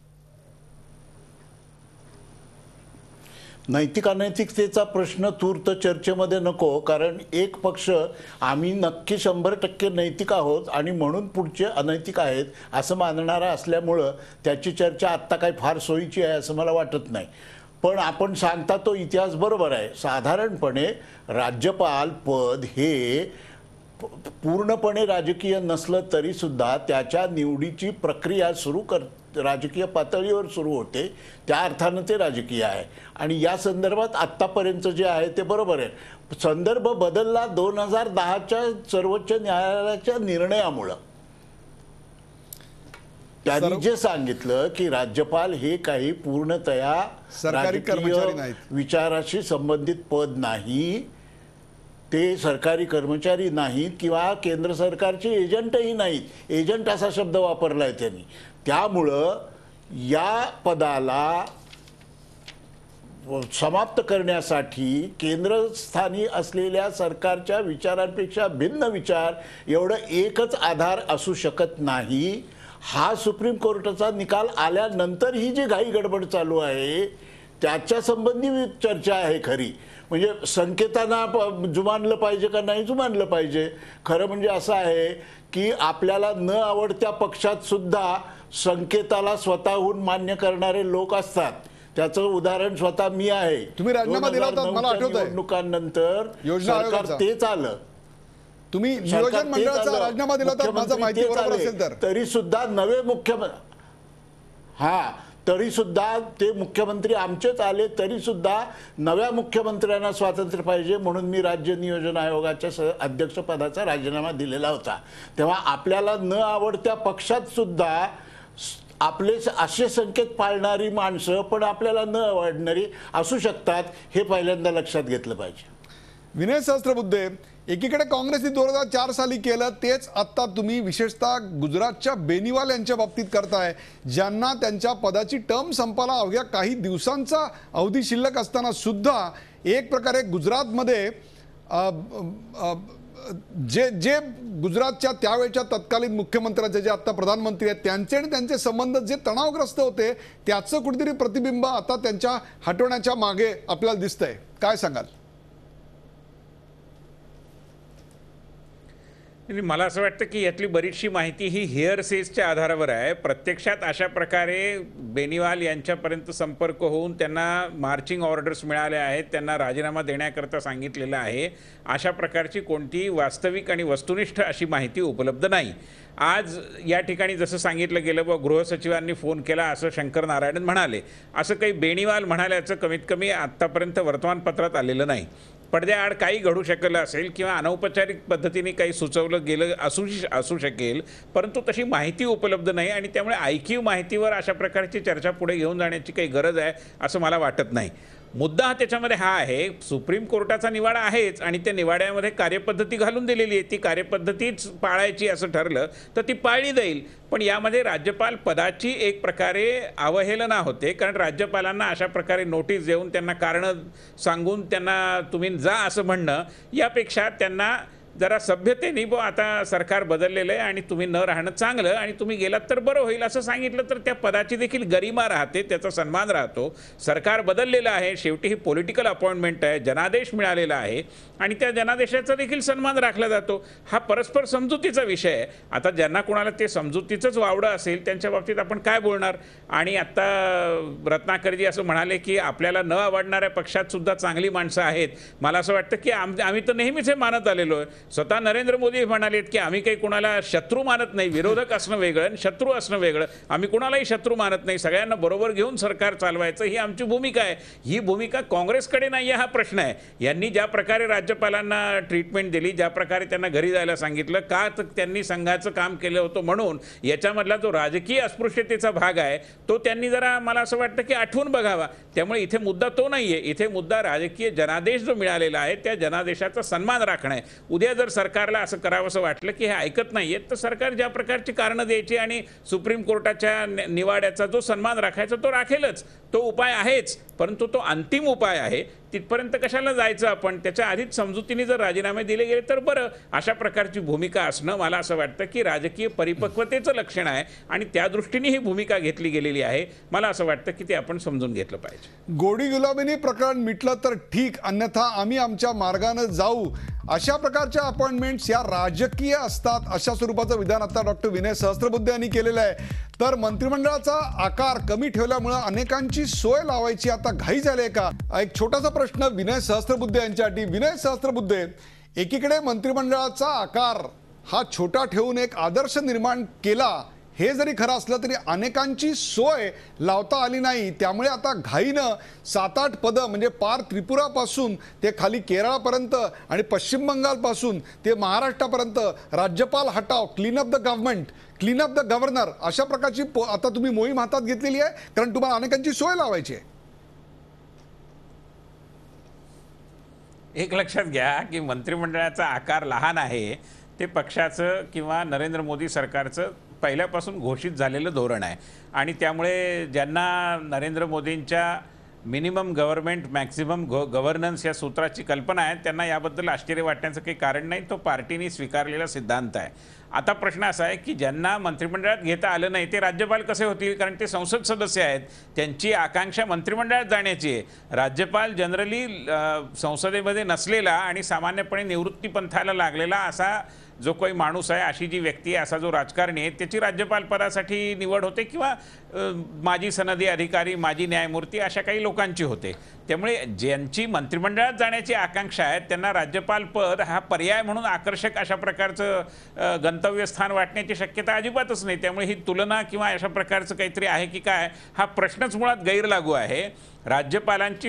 Speaker 4: नैतिक अनैतिकतेचा प्रश्न तूर्त चर्चेमध्ये नको, कारण एक पक्ष आम्ही नक्की 100% नैतिक आहोत आणि म्हणून पुढचे अनैतिक आहेत असं मानणारा असल्यामुळं त्याची चर्चा आत्ता काही फार सोयीची आहे असं मला वाटत नाही. पण आपण सांगता तो इतिहास बरोबर आहे. साधारणपणे राज्यपाल पद हे पूर्णपणे राजकीय नसलं तरी सुद्धा त्याच्या निवडीची प्रक्रिया राजकीय पातळीवर सुरू होते, त्या अर्थानं ते राजकीय आहे. आणि या संदर्भात आत्तापर्यंत जे आहे ते बरोबर आहे. संदर्भ बदलला 2010च्या सर्वोच्च न्यायालयाच्या निर्णयामुळं. त्यांनी जे सांगितलं की राज्यपाल हे काही पूर्णतया
Speaker 1: सरकारी कर्मचारी नाहीत,
Speaker 4: विचाराशी संबंधित पद नाही, ते सरकारी कर्मचारी नाहीत किंवा केंद्र सरकारचे एजंटही नाहीत. एजंट असा शब्द वापरलाय त्यांनी. त्यामुळं या पदाला समाप्त करण्यासाठी केंद्रस्थानी असलेल्या सरकारच्या विचारांपेक्षा भिन्न विचार एवढं एकच आधार असू शकत नाही. हा सुप्रीम कोर्टाचा निकाल आल्यानंतर ही जी घाई गडबड चालू आहे त्याच्या संबंधी चर्चा आहे खरी. म्हणजे संकेतांना जुमानलं पाहिजे का नाही जुमानलं पाहिजे. खरं म्हणजे असं आहे की आपल्याला न आवडत्या पक्षात सुद्धा संकेताला स्वतःहून मान्य करणारे लोक असतात. त्याचं उदाहरण स्वतः मी आहे.
Speaker 1: तुम्ही राजीनामा दिला होता मला आठवतंय.
Speaker 4: निवडणुकांनंतर सरकार तेच आलं.
Speaker 1: तुम्ही नियोजन मंडळाचा राजीनामा दिला तर माझं माहिती बरोबर असेल तर
Speaker 4: तरी सुद्धा नवे मुख्यमंत्री तरी सुद्धा ते मुख्यमंत्री आमचेच आले तरी सुद्धा नव्या मुख्यमंत्र्यांना स्वातंत्र्य पाहिजे म्हणून मी राज्य नियोजन आयोगाच्या अध्यक्षपदाचा राजीनामा दिलेला होता. तेव्हा आपल्याला न आवडत्या पक्षात सुद्धा आपले असे संकेत पाळणारी माणसं पण आपल्याला न आवडणारी असू शकतात, हे पहिल्यांदा लक्षात घेतलं पाहिजे.
Speaker 1: विनय सहस्त्रबुद्धे, एकीकडे काँग्रेसने 2004 साली केलं तेच आता तुम्ही विशेषतः गुजरातच्या बेनीवाल यांच्या बाबतीत करताय, ज्यांना त्यांच्या पदाची टर्म संपायला अवघ्या काही दिवसांचा अवधी शिल्लक असताना सुद्धा एक प्रकारे गुजरातमध्ये जे गुजरातच्या त्यावेळच्या तत्कालीन मुख्यमंत्र्यांचे जे आता प्रधानमंत्री आहेत त्यांचे आणि त्यांचे संबंध जे तणावग्रस्त होते त्याचं कुठेतरी प्रतिबिंब आता त्यांच्या हटवण्याच्या मागे आपल्याला दिसतंय. काय सांगाल?
Speaker 2: आणि मला असं वाटतं की यातली बरीचशी माहिती ही हिअरसेसच्या आधारावर आहे. प्रत्यक्षात अशा प्रकारे बेनीवाल यांच्यापर्यंत संपर्क होऊन त्यांना मार्चिंग ऑर्डर्स मिळाल्या आहेत, त्यांना राजीनामा देण्याकरता सांगितलेलं आहे, अशा प्रकारची कोणतीही वास्तविक आणि वस्तुनिष्ठ अशी माहिती उपलब्ध नाही. आज या ठिकाणी जसं सांगितलं गेलं व गृहसचिवांनी फोन केला असं शंकर नारायणन म्हणाले, असं काही बेनीवाल म्हणाल्याचं कमीत कमी आत्तापर्यंत वर्तमानपत्रात आलेलं नाही. पडद्याआड काही घडू शकलं असेल किंवा अनौपचारिक पद्धतीने काही सुचवलं गेलं असू शकेल, परंतु तशी माहिती उपलब्ध नाही आणि त्यामुळे ऐकीव माहितीवर अशा प्रकारची चर्चा पुढे घेऊन जाण्याची काही गरज आहे असं मला वाटत नाही. मुद्दा त्याच्यामध्ये हा आहे, सुप्रीम कोर्टाचा निवाडा आहेच आणि त्या निवाड्यामध्ये कार्यपद्धती घालून दिलेली आहे, ती कार्यपद्धतीच पाळायची असं ठरलं तर ती पाळली जाईल. पण यामध्ये राज्यपाल पदाची एक प्रकारे अवहेलना होते, कारण राज्यपालांना अशा प्रकारे नोटीस देऊन त्यांना कारणं सांगून त्यांना तुम्ही जा असं म्हणणं यापेक्षा त्यांना जरा सभ्यतेने आता सरकार बदललेलं आहे आणि तुम्ही न राहणं चांगलं आणि तुम्ही गेलात तर बरं होईल असं सांगितलं तर त्या पदाची देखील गरिमा राहते, त्याचा सन्मान राहतो. सरकार बदललेलं आहे, शेवटी ही पॉलिटिकल अपॉइंटमेंट आहे, जनादेश मिळालेला आहे आणि त्या जनादेशाचा देखील सन्मान राखला जातो. हा परस्पर समजुतीचा विषय आहे. आता ज्यांना कोणाला ते समजुतीचंच वावडं असेल त्यांच्या बाबतीत आपण काय बोलणार. आणि आत्ता रत्नाकरजी असं म्हणाले की आपल्याला न आवडणाऱ्या पक्षात सुद्धा चांगली माणसं आहेत. मला असं वाटतं की आम्ही तर नेहमीच हे मानत आलेलो आहे. स्वतः नरेंद्र मोदी म्हणालेत की आम्ही काही कोणाला शत्रू मानत नाही, विरोधक असणं वेगळं आणि शत्रू असणं वेगळं, आम्ही कोणालाही शत्रू मानत नाही, सगळ्यांना बरोबर घेऊन सरकार चालवायचं ही आमची भूमिका आहे. ही भूमिका काँग्रेसकडे नाही आहे, हा प्रश्न आहे. यांनी ज्या प्रकारे राज्यपालांना ट्रीटमेंट दिली, ज्या प्रकारे त्यांना घरी जायला सांगितलं, का तर त्यांनी संघाचं काम केलं होतं म्हणून याच्यामधला जो राजकीय अस्पृश्यतेचा भाग आहे तो त्यांनी जरा मला असं वाटतं की आठवून बघावा. त्यामुळे इथे मुद्दा तो नाही आहे, इथे मुद्दा राजकीय जनादेश जो मिळालेला आहे त्या जनादेशाचा सन्मान राखणं आहे. उद्या जर सरकारला असं करावंसं वाटलं की हे ऐकत नाही आहेत तर सरकार ज्या प्रकारची कारणं द्यायची आणि सुप्रीम कोर्टाच्या निवाड्याचा जो सन्मान राखायचा तो राखेलच. तो उपाय आहेच, परंतु तो अंतिम उपाय आहे. तिथपर्यंत कशाला जायचं आपण. त्याच्या आधीच समजुतीने जर राजीनामे दिले गेले तर बरं. अशा प्रकारची भूमिका असणं मला असं वाटतं की राजकीय परिपक्वतेचं लक्षण आहे आणि त्या दृष्टीने ही भूमिका घेतली गेलेली आहे. मला असं वाटतं की ते आपण समजून घेतलं पाहिजे.
Speaker 1: गोडी गुलाबीने प्रकरण मिटलं तर ठीक, अन्यथा आम्ही आमच्या मार्गाने जाऊ, अशा प्रकारच्या अपॉइंटमेंट्स या राजकीय असतात, अशा स्वरूपाचं विधान आता डॉक्टर विनय सहस्त्रबुद्धे यांनी केलेलं आहे. तर मंत्रिमंडळाचा आकार कमी ठेवल्यामुळे अनेकांची सोय लावायची आता घाई झाली आहे का? एक छोटासा प्रश्न विनय सहस्त्रबुद्धे यांच्यासाठी. विनय सहस्त्रबुद्धे, एकीकडे मंत्रिमंडळाचा आकार हा छोटा ठेवून एक आदर्श निर्माण केला, हे जरी खरं असलं तरी अनेकांची सोय लावता आली नाही, त्यामुळे आता घाईनं 7-8 पदं म्हणजे पार त्रिपुरापासून ते खाली केरळापर्यंत आणि पश्चिम बंगालपासून ते महाराष्ट्रापर्यंत राज्यपाल हटाव, clean up the government, clean up the governor, अशा प्रकारची आता तुम्ही मोहीम हातात घेतलेली आहे, कारण तुम्हाला अनेकांची सोय लावायची आहे.
Speaker 2: एक लक्षात घ्या की मंत्रिमंडळाचा आकार लहान आहे ते पक्षाचं किंवा नरेंद्र मोदी सरकारचं पहिल्यापासून घोषित झालेलं धोरण आहे आणि त्यामुळे ज्यांना नरेंद्र मोदींच्या मिनिमम गव्हर्नमेंट मॅक्सिमम गव्हर्नन्स या सूत्राची कल्पना आहे त्यांना याबद्दल आश्चर्य वाटण्याचं काही कारण नाही. तो पार्टीने स्वीकारलेला सिद्धांत आहे. आता प्रश्न असा आहे की ज्यांना मंत्रिमंडळात घेता आलं नाही ते राज्यपाल कसे होतील, कारण ते संसद सदस्य आहेत, त्यांची आकांक्षा मंत्रिमंडळात जाण्याची आहे. राज्यपाल जनरली संसदेमध्ये नसलेला आणि सामान्यपणे निवृत्तीपंथाला लागलेला असा जो काही माणूस आहे, अशी जी व्यक्ती आहे, असा जो राजकारणी आहे, त्याची राज्यपाल पदासाठी निवड होते किंवा माजी सनदी अधिकारी, माजी न्यायमूर्ती अशा काही लोकांची होते. त्यामुळे ज्यांची मंत्रिमंडळात जाण्याची आकांक्षा आहे त्यांना राज्यपाल पद हा पर्याय म्हणून आकर्षक अशा प्रकारचं गंतव्यस्थान वाटण्याची शक्यता अजिबातच नाही. त्यामुळे ही तुलना किंवा अशा प्रकारचं काहीतरी आहे की काय हा प्रश्नच मुळात गैरलागू आहे. राज्यपालांची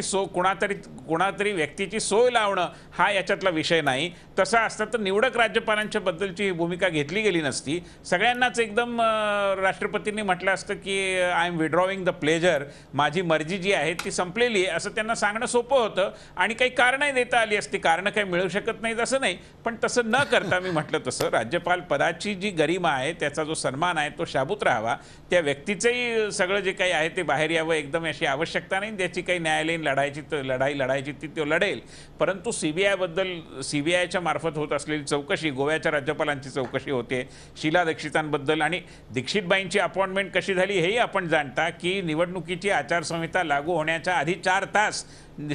Speaker 2: कोणातरी व्यक्तीची सोय लावणं हा याच्यातला विषय नाही. तसं असतं तर निवडक राज्यपालांच्या बद्दलची ही भूमिका घेतली गेली नसती. सगळ्यांनाच एकदम राष्ट्रपतींनी म्हटलं असतं की I am withdrawing the pleasure, माझी मर्जी जी आहे ती संपलेली आहे असं त्यांना सांगणं सोपं होतं आणि काही कारणंही देता आली असती. कारणं काही मिळू शकत नाहीत असं नाही, पण तसं न करता मी म्हटलं तसं राज्यपाल पदाची जी गरिमा आहे, त्याचा जो सन्मान आहे तो शाबूत राहावा. त्या व्यक्तीचंही सगळं जे काही आहे ते बाहेर यावं एकदम अशी आवश्यकता नाही. त्याची काही न्यायालयीन लढायची ती तो लढेल, परंतु सीबीआयच्या मार्फत होत असलेली चौकशी, गोव्याच्या राज्यपालांची चौकशी होते, शीला दीक्षितांबद्दल आणि दीक्षितबाईंची अपॉइंटमेंट कशी झाली हेही आपण जाणता की निवडणुकीची आचारसंहिता लागू होण्याच्या आधी 4 तास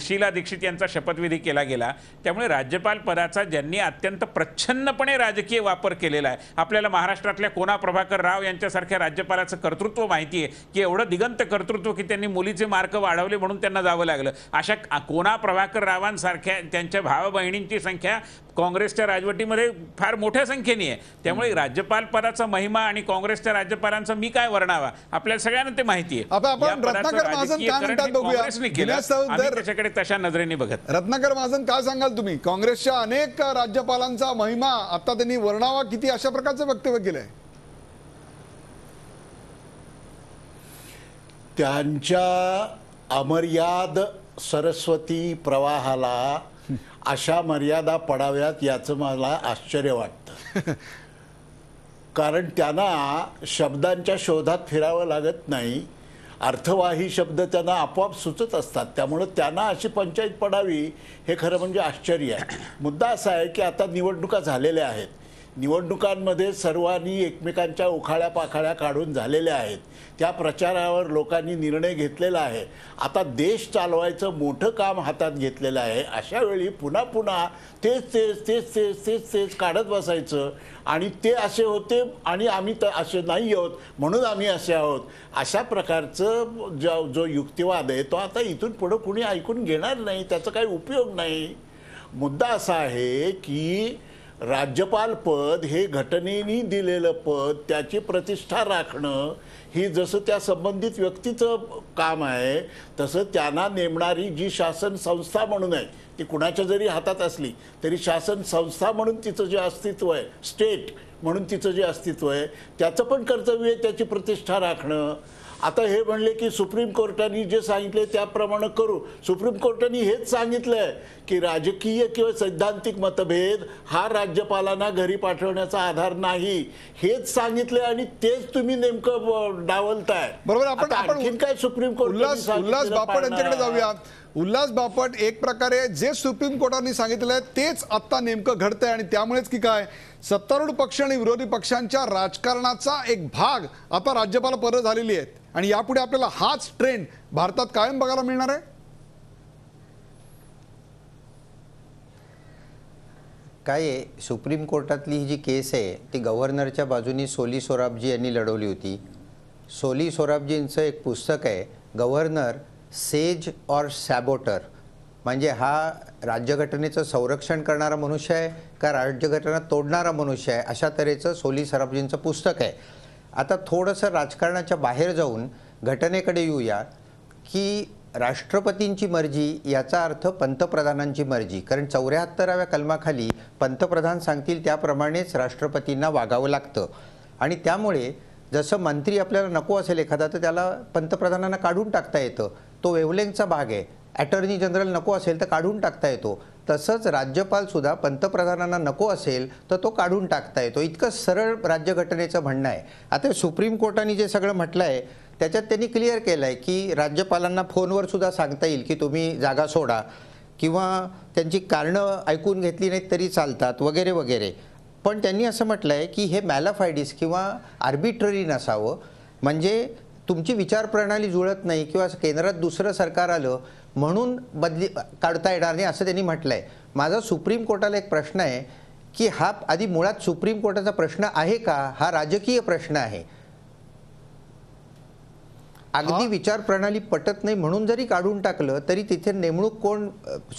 Speaker 2: शीला दीक्षित यांचा शपथविधी केला गेला. त्यामुळे राज्यपाल पदाचा ज्यांनी अत्यंत प्रच्छन्नपणे राजकीय वापर केलेला आहे, आपल्याला महाराष्ट्रातल्या कोना प्रभाकर राव यांच्यासारख्या राज्यपालाचं कर्तृत्व माहिती आहे की एवढं दिगंत कर्तृत्व की त्यांनी मुलीचे मार्क वाढवले म्हणून त्यांना जावं लागलं. अशा कोना प्रभाकर रावांसारख्या त्यांच्या भावा बहिणींची संख्या काँग्रेसच्या राजवटीमध्ये फार मोठ्या संख्येने आहे. त्यामुळे राज्यपाल पदाचा महिमा आणि काँग्रेसच्या राज्यपालांचा मी काय वर्णावा, आपल्याला सगळ्यांना ते माहिती आहे.
Speaker 1: आता आपण
Speaker 2: या पदाचं
Speaker 1: रत्नाकर महाजन काय
Speaker 2: राजकीयकरण
Speaker 1: म्हणतात
Speaker 2: हे
Speaker 1: बघूया.
Speaker 2: काँग्रेसने केलं.
Speaker 1: दिनेश चौधरी,
Speaker 2: आम्ही त्याच्याकडे तशा नजरेने बघत.
Speaker 1: रत्नाकर महाजन काय सांगाल तुम्ही? काँग्रेसच्या अनेक राज्यपालांचा महिमा आता त्यांनी वर्णावा किती अशा प्रकारचं वक्तव्य केलंय.
Speaker 4: त्यांच्या अमर्याद सरस्वती प्रवाहाला अशा मर्यादा पडाव्यात याचं मला आश्चर्य वाटतं. कारण त्यांना शब्दांच्या शोधात फिरावं लागत नाही, अर्थवाही शब्द त्यांना आपोआप सुचत असतात. त्यामुळं त्यांना अशी पंचायत पडावी हे खरं म्हणजे आश्चर्य आहे. मुद्दा असा आहे की आता निवडणुका झालेल्या आहेत. निवडणुकांमध्ये सर्वांनी एकमेकांच्या उखाळ्या पाखाळ्या काढून झालेल्या आहेत. त्या प्रचारावर लोकांनी निर्णय घेतलेला आहे. आता देश चालवायचं मोठं काम हातात घेतलेलं आहे. अशा वेळी पुन्हा पुन्हा तेच तेच तेच तेच तेच तेच काढत बसायचं आणि ते असे होते आणि आम्ही तर असे नाही आहोत म्हणून आम्ही असे आहोत, अशा प्रकारचं जो युक्तिवाद आहे तो आता इथून पुढं कुणी ऐकून घेणार नाही. त्याचा काही उपयोग नाही. मुद्दा असा आहे की राज्यपाल पद हे घटनेने दिलेलं पद, त्याची प्रतिष्ठा राखणं ही जसं त्या संबंधित व्यक्तीचं काम आहे, तसं त्यांना नेमणारी जी शासन संस्था म्हणून आहे, ती कुणाच्या जरी हातात असली तरी शासन संस्था म्हणून तिचं जे अस्तित्व आहे, स्टेट म्हणून तिचं जे अस्तित्व आहे, त्याचं पण कर्तव्य आहे त्याची प्रतिष्ठा राखणं. आता हे म्हणले की सुप्रीम कोर्टाने जे सांगितले त्याप्रमाणे करू. सुप्रीम कोर्टाने हेच सांगितलंय की राजकीय किंवा सैद्धांतिक मतभेद हा राज्यपालांना घरी पाठवण्याचा आधार नाही, हेच सांगितले आणि तेच तुम्ही नेमकं डावलताय.
Speaker 1: बरोबर.
Speaker 4: आणखीन काय सुप्रीम कोर्ट
Speaker 1: उल्हास बापट यांच्याकडे जाऊया. उल्हास बापट, एक प्रकारे जे सुप्रीम कोर्टाने सांगितलंय तेच आता नेमकं घडतंय आणि त्यामुळेच की काय सत्तारूढ पक्ष आणि विरोधी पक्षांच्या राजकारणाचा एक भाग आता राज्यपाल पद झालेली आहेत आणि यापुढे आपल्याला हाच ट्रेंड भारतात कायम बघायला मिळणार आहे.
Speaker 5: काय आहे, सुप्रीम कोर्टातली ही जी केस आहे ती गव्हर्नरच्या बाजूनी सोली सोराबजी यांनी लढवली होती. सोली सोराबजींचं एक पुस्तक आहे, गव्हर्नर सेज और सॅबोटर, म्हणजे हा राज्यघटनेचं संरक्षण करणारा मनुष्य आहे का राज्यघटना तोडणारा मनुष्य आहे, अशा तऱ्हेचं सोली सोराबजींचं पुस्तक आहे. आता थोडंसं राजकारणाच्या बाहेर जाऊन घटनेकडे येऊया की राष्ट्रपतींची मर्जी याचा अर्थ पंतप्रधानांची मर्जी. कारण 74व्या कलमाखाली पंतप्रधान सांगतील त्याप्रमाणेच राष्ट्रपतींना वागावं लागतं आणि त्यामुळे जसं मंत्री आपल्याला नको असेल एखादा तर त्याला पंतप्रधानांना काढून टाकता येतं, तो वेव्हलेंगचा भाग आहे. अटॉर्नी जनरल नको असेल तर काढून टाकता येतो. तसंच राज्यपालसुद्धा पंतप्रधानांना नको असेल तर तो काढून टाकता येतो. इतकं सरळ राज्यघटनेचं म्हणणं आहे. आता सुप्रीम कोर्टाने जे सगळं म्हटलं आहे त्याच्यात त्यांनी क्लिअर केलं आहे की राज्यपालांना फोनवर सुद्धा सांगता येईल की तुम्ही जागा सोडा किंवा त्यांची कारणं ऐकून घेतली नाहीत तरी चालतात वगैरे वगैरे. पण त्यांनी असं म्हटलं आहे की हे मॅलाफायडिस किंवा आर्बिट्ररी नसावं, म्हणजे तुमची विचारप्रणाली जुळत नाही किंवा केंद्रात दुसरं सरकार आलं म्हणून बदली काढता येणार नाही असं त्यांनी म्हटलं आहे. माझा सुप्रीम कोर्टाला एक प्रश्न आहे की हा आधी मुळात सुप्रीम कोर्टाचा प्रश्न आहे का, हा राजकीय प्रश्न आहे. अगदी विचारप्रणाली पटत नाही म्हणून जरी काढून टाकलं तरी तिथे नेमणूक कोण,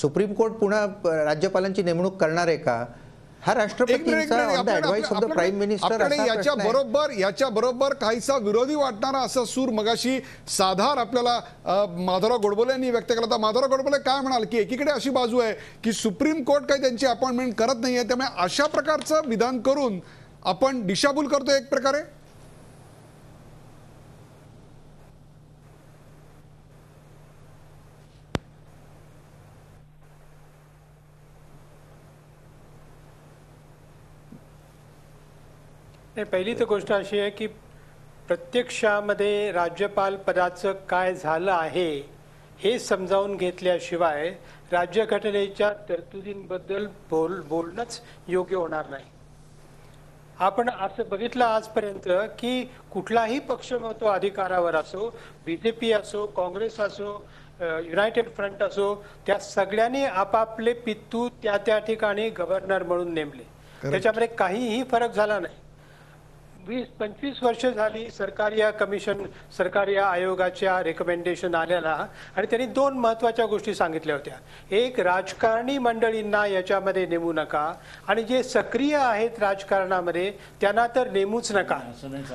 Speaker 5: सुप्रीम कोर्ट पुन्हा राज्यपालांची नेमणूक करणार आहे का, हा राष्ट्रपतींचा on the advice of the prime minister
Speaker 1: याच्या बरोबर काहीसा विरोधी वाटणारा असा सूर मगाशी साधार आपल्याला माधवराव गोडबोले यांनी व्यक्त केला होता. माधवराव गोडबोले काय म्हणाल की एकीकडे अशी बाजू आहे की सुप्रीम कोर्ट काही त्यांची अपॉइंटमेंट करत नाहीये, त्यामुळे अशा प्रकारचं विधान करून आपण दिशाभूल करतोय एक प्रकारे.
Speaker 3: नाही, पहिली तर गोष्ट अशी आहे की प्रत्यक्षामध्ये राज्यपाल पदाचं काय झालं आहे हे समजावून घेतल्याशिवाय राज्यघटनेच्या तरतुदींबद्दल बोलणंच योग्य होणार नाही. आपण असं बघितलं आजपर्यंत की कुठलाही पक्ष मग तो अधिकारावर असो, BJP असो, काँग्रेस असो युनायटेड फ्रंट असो, त्या सगळ्यांनी आपापले पितू त्या त्या ठिकाणी गव्हर्नर म्हणून नेमले. त्याच्यामध्ये काहीही फरक झाला नाही. 20-25 वर्ष झाली सरकारी कमिशन, सरकारी आयोगाच्या रेकमेंडेशन आलेला, आणि त्यांनी 2 महत्त्वाच्या गोष्टी सांगितल्या होत्या. एक, राजकारणी मंडळींना याच्यामध्ये नेमू नका, आणि जे सक्रिय आहेत राजकारणामध्ये त्यांना तर नेमूच नका.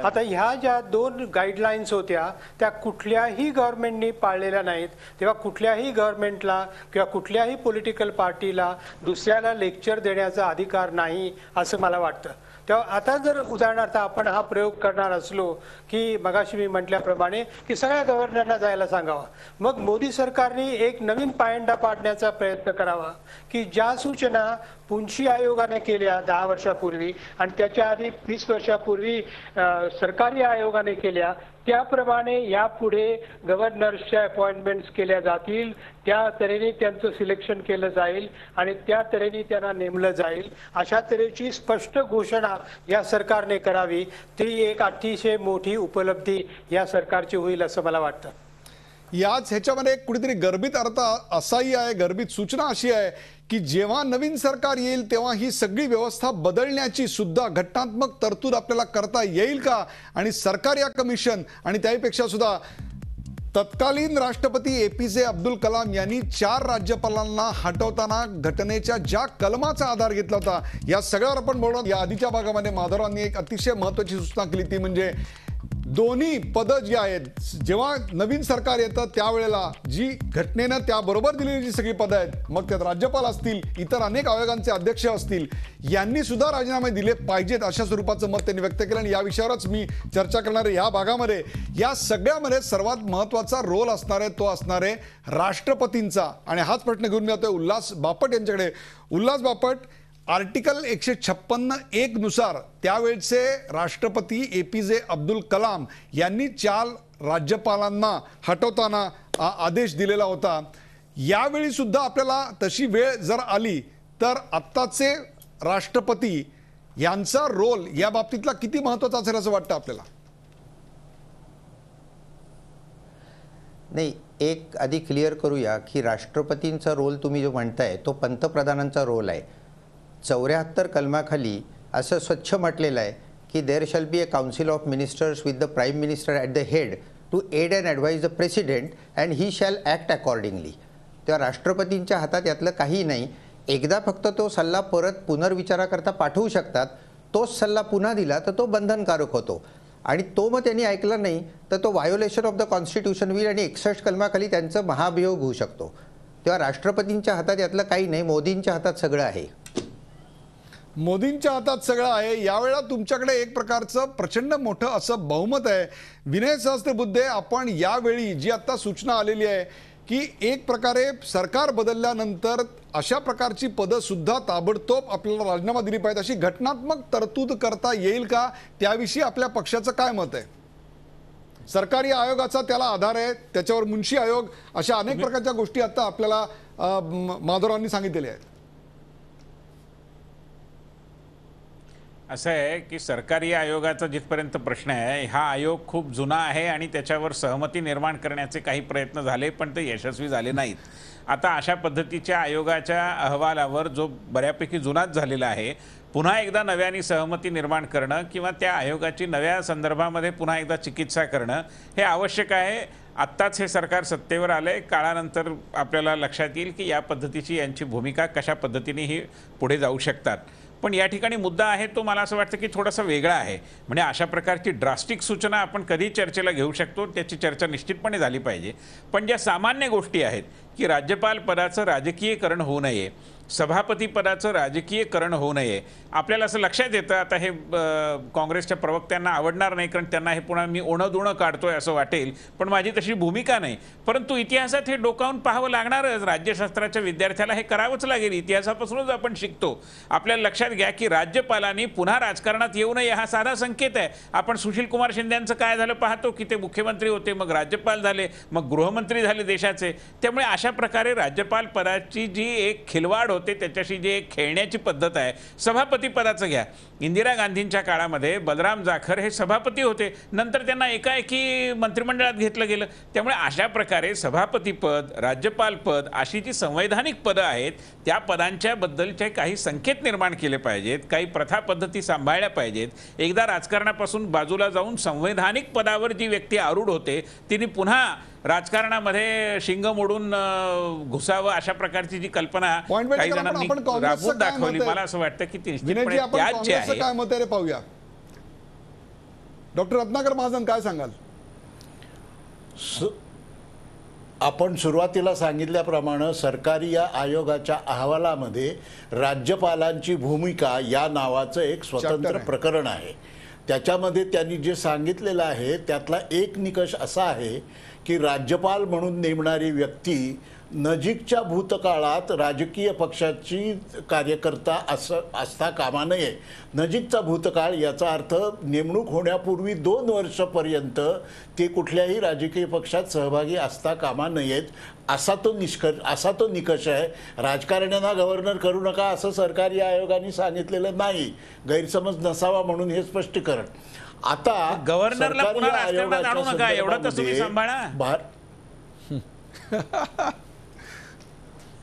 Speaker 3: आता ह्या ज्या 2 गाईडलाईन्स होत्या त्या कुठल्याही गव्हर्नमेंटनी पाळलेल्या नाहीत. तेव्हा कुठल्याही गव्हर्नमेंटला किंवा कुठल्याही पॉलिटिकल पार्टीला दुसऱ्याला लेक्चर देण्याचा अधिकार नाही असं मला वाटतं. तेव्हा आता जर उदाहरणार्थ आपण हा प्रयोग करणार असलो की मगाशी मी म्हटल्याप्रमाणे की सगळ्या गव्हर्नरना जायला सांगावं, मग मोदी सरकारने एक नवीन पायंडा पाडण्याचा प्रयत्न करावा की ज्या सूचना पुंछी आयोगाने केल्या 10 वर्षापूर्वी आणि त्याच्या आधी 20 वर्षापूर्वी सरकारी आयोगाने केल्या, त्याप्रमाणे यापुढे गव्हर्नर्सच्या अपॉइंटमेंट्स केल्या जातील, त्या तऱ्हेने त्यांचं सिलेक्शन केलं जाईल आणि त्या तऱ्हेने त्यांना नेमलं जाईल. अशा तऱ्हेची स्पष्ट घोषणा या सरकारने करावी. ती एक अतिशय मोठी उपलब्धी या सरकारची होईल असं मला वाटतं.
Speaker 1: याच ह्याच्यामध्ये एक कुठेतरी गर्भित अर्थ असाही आहे, गर्भित सूचना अशी आहे की जेव्हा नवीन सरकार येईल तेव्हा ही सगळी व्यवस्था बदलण्याची सुद्धा घटनात्मक तरतूद आपल्याला करता येईल का, आणि सरकारी कमिशन आणि त्यापेक्षा सुद्धा तत्कालीन राष्ट्रपती APJ अब्दुल कलाम यांनी 4 राज्यपालांना हटवताना घटनेच्या ज्या कलमाचा आधार घेतला होता, या सगळ्यावर आपण बोलणार. या आधीच्या भागामध्ये माधवरावांनी एक अतिशय महत्त्वाची सूचना केली, ती म्हणजे दोन्ही पद जी आहेत, जेव्हा नवीन सरकार येतं त्यावेळेला जी घटनेनं त्याबरोबर दिलेली जी सगळी पदं आहेत, मग त्यात राज्यपाल असतील, इतर अनेक आयोगांचे अध्यक्ष असतील, यांनी सुद्धा राजीनामे दिले पाहिजेत अशा स्वरूपाचं मत त्यांनी व्यक्त केलं. आणि या विषयावरच मी चर्चा करणार आहे. या भागामध्ये या सगळ्यामध्ये सर्वात महत्त्वाचा रोल असणार आहे तो असणार आहे राष्ट्रपतींचा. आणि हाच प्रश्न घेऊन मी जातोय उल्हास बापट यांच्याकडे. उल्हास बापट, आर्टिकल 156(1) नुसार त्यावेळचे राष्ट्रपती APJ अब्दुल कलाम यांनी 4 राज्यपालांना हटवताना आदेश दिलेला होता. यावेळी सुद्धा आपल्याला तशी वेळ जर आली तर आत्ताचे राष्ट्रपती यांचा रोल या बाबतीतला किती महत्त्वाचा असेल असं वाटतं आपल्याला?
Speaker 5: नाही, एक आधी क्लिअर करूया की राष्ट्रपतींचा रोल तुम्ही जो म्हणताय तो पंतप्रधानांचा रोल आहे. 74 कलमाखाली असं स्वच्छ म्हटलेलं आहे की there shall be a council of ministers with the prime minister at the head to aid and advise the president and he shall act accordingly. तेव्हा राष्ट्रपतींच्या हातात यातलं काही नाही. एकदा फक्त तो सल्ला परत पुनर्विचाराकरता पाठवू शकतात. तोच सल्ला पुन्हा दिला तर तो बंधनकारक होतो, आणि तो मग त्यांनी ऐकला नाही तर तो व्हायोलेशन ऑफ द कॉन्स्टिट्यूशन होईल आणि 61 कलमाखाली त्यांचं महाभियोग होऊ शकतो. तेव्हा राष्ट्रपतींच्या हातात यातलं काही नाही, मोदींच्या हातात सगळं आहे.
Speaker 1: मोदींच्या हातात सगळं आहे. यावेळेला तुमच्याकडे एक प्रकारचं प्रचंड मोठं असं बहुमत आहे. विनय सहस्त्रबुद्धे, आपण यावेळी जी आता सूचना आलेली आहे की एक प्रकारे सरकार बदलल्यानंतर अशा प्रकारची पदं सुद्धा ताबडतोब आपल्याला राजीनामा दिली पाहिजे, अशी घटनात्मक तरतूद करता येईल का, त्याविषयी आपल्या पक्षाचं काय मत आहे? सरकारी आयोगाचा त्याला आधार आहे, त्याच्यावर मुन्शी आयोग, अशा अनेक प्रकारच्या गोष्टी आता आपल्याला माधवरावांनी सांगितलेल्या आहेत.
Speaker 2: असं आहे की सरकारी आयोगाचा जिथपर्यंत प्रश्न आहे, हा आयोग खूप जुना आहे आणि त्याच्यावर सहमती निर्माण करण्याचे काही प्रयत्न झाले पण ते यशस्वी झाले नाहीत. आता अशा पद्धतीच्या आयोगाच्या अहवालावर जो बऱ्यापैकी जुनाच झालेला आहे, पुन्हा एकदा नव्याने सहमती निर्माण करणं किंवा त्या आयोगाची नव्या संदर्भामध्ये पुन्हा एकदा चिकित्सा करणं हे आवश्यक आहे. आत्ताच हे सरकार सत्तेवर आले, काळानंतर आपल्याला लक्षात येईल की या पद्धतीची यांची भूमिका कशा पद्धतीने ही पुढे जाऊ शकतात. पण या ठिकाणी मुद्दा आहे तो मला असं वाटतं की थोडासा वेगळा आहे. म्हणजे अशा प्रकारची ड्रास्टिक सूचना आपण कधी चर्चेला घेऊ शकतो, त्याची चर्चा निश्चितपणे झाली पाहिजे. पण ज्या सामान्य गोष्टी आहेत की राज्यपाल पदाचं राजकीयकरण होऊ नये, सभापती पदाचं राजकीयकरण होऊ नये, आपल्याला असं लक्षात येतं. आता हे काँग्रेसच्या प्रवक्त्यांना आवडणार नाही, कारण त्यांना हे पुन्हा मी ओणंदुणं काढतोय असं वाटेल, पण माझी तशी भूमिका नाही. परंतु इतिहासात हे डोकावून पाहावं लागणारच. राज्यशास्त्राच्या विद्यार्थ्याला हे करावंच लागेल. इतिहासापासूनच आपण शिकतो. आपल्याला लक्षात घ्या की राज्यपालांनी पुन्हा राजकारणात येऊ नये हा साधा संकेत आहे. आपण सुशील कुमार शिंदेंचं काय झालं पाहतो की ते मुख्यमंत्री होते, मग राज्यपाल झाले, मग गृहमंत्री झाले देशाचे. त्यामुळे अशा प्रकारे राज्यपाल पदाची जी एक खिलवाड होते त्याच्याशी जे एक खेळण्याची पद्धत आहे. सभापती पदाचं घ्या, इंदिरा गांधींच्या काळामध्ये बलराम जाखर हे सभापती होते, नंतर त्यांना एकाएकी मंत्रिमंडळात घेतलं गेलं. त्यामुळे अशा प्रकारे सभापतीपद, राज्यपालपद अशी जी संवैधानिक पदं आहेत त्या पदांच्या बद्दलचे काही संकेत निर्माण केले पाहिजेत, काही प्रथा पद्धती सांभाळल्या पाहिजेत. एकदा राजकारणापासून बाजूला जाऊन संवैधानिक पदावर जी व्यक्ती आरूढ होते तिने पुन्हा राजकारणामध्ये शिंग मोडून घुसावं अशा प्रकारची जी कल्पना काही जणांनी राबवून दाखवली. मला असं वाटतं की ती निश्चितपणे त्याच जे आहे.
Speaker 1: काय मत आहे पाहूया. डॉक्टर रत्नाकर महाजन काय सांगाल?
Speaker 4: आपण सुरुवातीला सांगितल्याप्रमाणे सरकारी या आयोगाच्या अहवालामध्ये राज्यपालांची भूमिका या नावाचं एक स्वतंत्र प्रकरण आहे. त्याच्यामध्ये त्यांनी जे सांगितलेलं आहे त्यातला एक निकष असा आहे की राज्यपाल म्हणून नेमणारी व्यक्ती नजीकच्या भूतकाळात राजकीय पक्षाची कार्यकर्ता असता कामा नये. नजीकचा भूतकाळ याचा अर्थ नेमणूक होण्यापूर्वी 2 वर्षापर्यंत ते कुठल्याही राजकीय पक्षात सहभागी असता कामा नयेत असा तो निकष आहे. राजकारण्यांना गव्हर्नर करू नका असं सरकारी आयोगाने सांगितलेलं नाही, गैरसमज नसावा म्हणून हे स्पष्टीकरण. आता
Speaker 2: गव्हर्नरला पुन्हा राजकारणात आणू नका एवढं तर तुम्ही सांभाळा.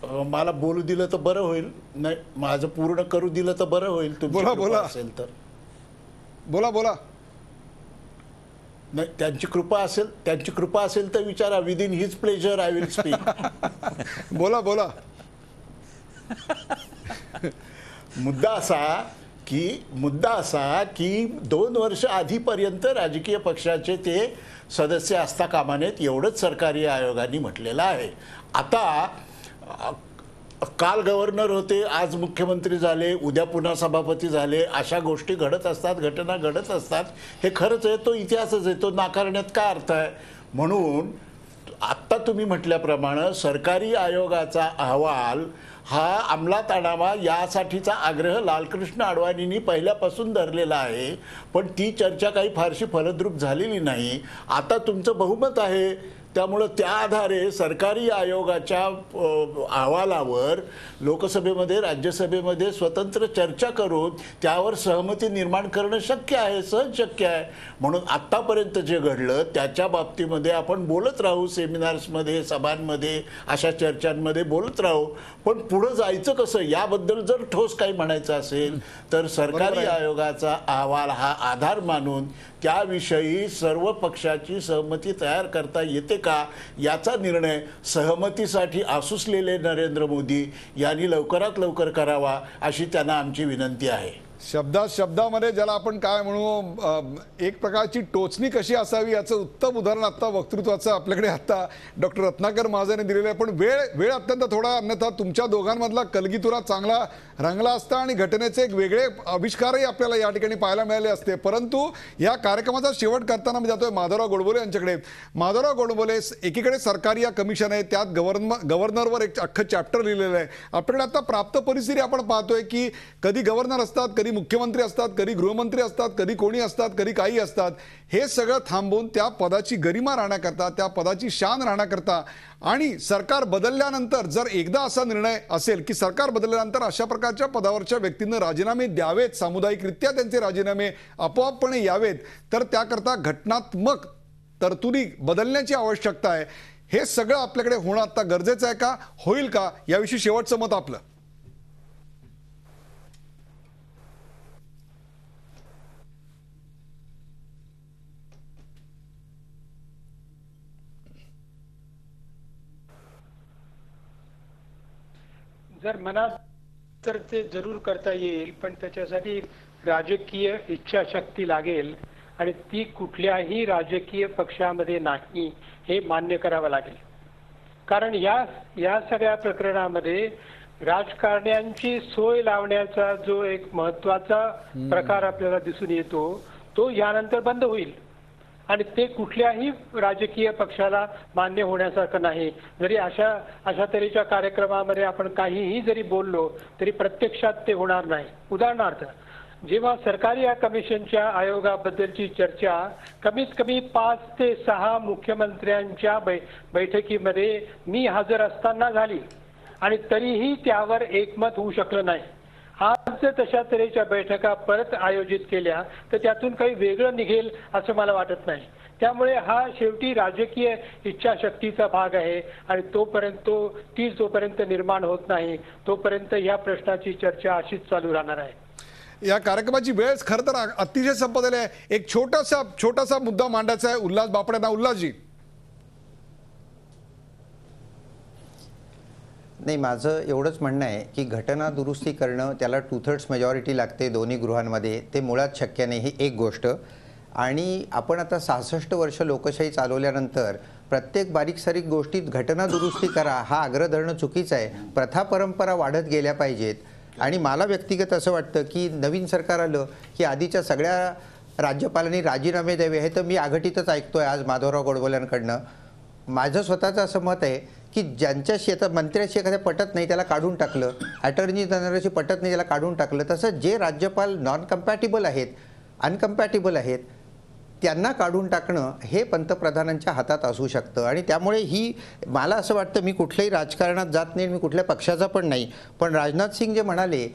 Speaker 4: मला बोलू दिलं तर बरं होईल. नाही, माझं पूर्ण करू दिलं तर बरं होईल.
Speaker 1: बोला
Speaker 4: असेल तर
Speaker 1: बोला.
Speaker 4: नाही, त्यांची कृपा असेल तर विचारा. Within his pleasure I will speak.
Speaker 1: बोला.
Speaker 4: मुद्दा असा की 2 वर्ष आधीपर्यंत राजकीय पक्षाचे ते सदस्य असता कामा नयेत एवढंच सरकारी आयोगाने म्हटलेलं आहे. आता काल गव्हर्नर होते, आज मुख्यमंत्री झाले, उद्या पुन्हा सभापती झाले, अशा गोष्टी घडत असतात, घटना घडत असतात. हे खरंच आहे, तो इतिहासच आहे, तो नाकारण्यात काय अर्थ आहे. म्हणून आत्ता तुम्ही म्हटल्याप्रमाणे सरकारी आयोगाचा अहवाल हा अंमलात आणावा यासाठीचा आग्रह लालकृष्ण अडवाणींनी पहिल्यापासून धरलेला आहे, पण ती चर्चा काही फारशी फलद्रूप झालेली नाही. आता तुमचं बहुमत आहे, त्यामुळं त्या आधारे सरकारी आयोगाच्या अहवालावर लोकसभेमध्ये राज्यसभेमध्ये स्वतंत्र चर्चा करून त्यावर सहमती निर्माण करणं शक्य आहे, सहज शक्य आहे. म्हणून आत्तापर्यंत जे घडलं त्याच्या बाबतीमध्ये आपण बोलत राहू, सेमिनार्समध्ये, सभांमध्ये, अशा चर्चांमध्ये बोलत राहू. पण पुढं जायचं कसं याबद्दल जर ठोस काही म्हणायचं असेल तर सरकारी आयोगाचा अहवाल हा आधार मानून त्याविषयी सर्व पक्षाची सहमती तयार करता येते का याचा निर्णय सहमतीसाठी आसुसलेले नरेंद्र मोदी यांनी लवकरात लवकर करावा अशी त्यांना आमची विनंती आहे.
Speaker 1: शब्दामध्ये ज्याला आपण काय म्हणू, एक प्रकारची टोचणी कशी असावी याचं उत्तम उदाहरण आता वक्तृत्वाचं आपल्याकडे आता डॉक्टर रत्नाकर महाजन दिलेलं आहे. पण वेळ अत्यंत थोडा, अन्यथा तुमच्या दोघांमधला कलगीतुरा चांगला रंगला असता आणि घटनेचे एक वेगळे आविष्कारही आपल्याला या ठिकाणी पाहायला मिळाले असते. परंतु या कार्यक्रमाचा शेवट करताना मी जातोय माधवराव गोडबोले यांच्याकडे. माधवराव गोडबोले, एकीकडे सरकारी या कमिशन आहे, त्यात गव्हर्नरवर एक अख्खं चॅप्टर लिहिलेलं आहे. आपल्याकडे आता प्राप्त परिस्थिती आपण पाहतोय की कधी गव्हर्नर असतात, कधी मुख्यमंत्री असतात, कधी गृहमंत्री असतात, कधी कोणी असतात, कधी काही असतात. हे सगळं थांबवून त्या पदाची गरिमा राहण्याकरता, त्या पदाची शान राहण्याकरता आणि सरकार बदलल्यानंतर जर एकदा असा निर्णय असेल की सरकार बदलल्यानंतर अशा प्रकारच्या पदावरच्या व्यक्तींना राजीनामे द्यावेत, सामुदायिकरित्या त्यांचे राजीनामे आपोआपपणे यावेत, तर त्याकरता घटनात्मक तरतुदी बदलण्याची आवश्यकता आहे. हे सगळं आपल्याकडे होणं आता गरजेचं आहे का, होईल का, याविषयी शेवटचं मत आपलं.
Speaker 3: जर मनात तर ते जरूर करता येईल, पण त्याच्यासाठी राजकीय इच्छाशक्ती लागेल आणि ती कुठल्याही राजकीय पक्षामध्ये नाही हे मान्य करावं लागेल. कारण या सगळ्या प्रकरणामध्ये राजकारण्यांची सोय लावण्याचा जो एक महत्वाचा प्रकार आपल्याला दिसून येतो तो यानंतर बंद होईल आणि ते कुठल्याही राजकीय पक्षाला मान्य होण्यासारखं नाही. जरी अशा तऱ्हेच्या कार्यक्रमामध्ये आपण काहीही जरी बोललो तरी प्रत्यक्षात ते होणार नाही. उदाहरणार्थ, जेव्हा सरकारी या कमिशनच्या आयोगाबद्दलची चर्चा कमीत कमी 5 ते 6 मुख्यमंत्र्यांच्या बैठकीमध्ये मी हजर असताना झाली आणि तरीही त्यावर एकमत होऊ शकलं नाही. आज जर तशा तऱ्हेच्या बैठका परत आयोजित केल्या तर त्यातून काही वेगळं निघेल असं मला वाटत नाही. त्यामुळे हा शेवटी राजकीय इच्छाशक्तीचा भाग आहे आणि जोपर्यंत निर्माण होत नाही तोपर्यंत या प्रश्नाची चर्चा अशीच चालू राहणार आहे.
Speaker 1: या कार्यक्रमाची वेळच खरं तर अतिशय संपत आहे. एक छोटासा मुद्दा मांडायचा आहे. उल्हास बापडे. उल्हासजी,
Speaker 5: नाही, माझं एवढंच म्हणणं आहे की घटना दुरुस्ती करणं त्याला 2/3 मेजॉरिटी लागते दोन्ही गृहांमध्ये. ते मुळात शक्य नाही, ही एक गोष्ट. आणि आपण आता 66 वर्ष लोकशाही चालवल्यानंतर प्रत्येक बारीक सारीक गोष्टीत घटना दुरुस्ती करा हा आग्रह धरणं चुकीचं आहे. प्रथा परंपरा वाढत गेल्या पाहिजेत. आणि मला व्यक्तिगत असं वाटतं की नवीन सरकार आलं की आधीच्या सगळ्या राज्यपालांनी राजीनामे द्यावे. हे तर मी आघाडीतच ऐकतोय आज माधवराव गोडबोलेंकडनं. माझं स्वतःचं असं मत आहे की ज्यांच्याशी आता मंत्र्याशी एखाद्या पटत नाही त्याला काढून टाकलं, अटर्नी जनरलशी पटत नाही त्याला काढून टाकलं. तसं जे राज्यपाल नॉन कम्पॅटिबल आहेत, अनकम्पॅटिबल आहेत, त्यांना काढून टाकणं हे पंतप्रधानांच्या हातात असू शकतं. आणि त्यामुळे मला असं वाटतं, मी कुठल्याही राजकारणात जात नाही, मी कुठल्या पक्षाचा पण नाही, पण राजनाथ सिंग जे म्हणाले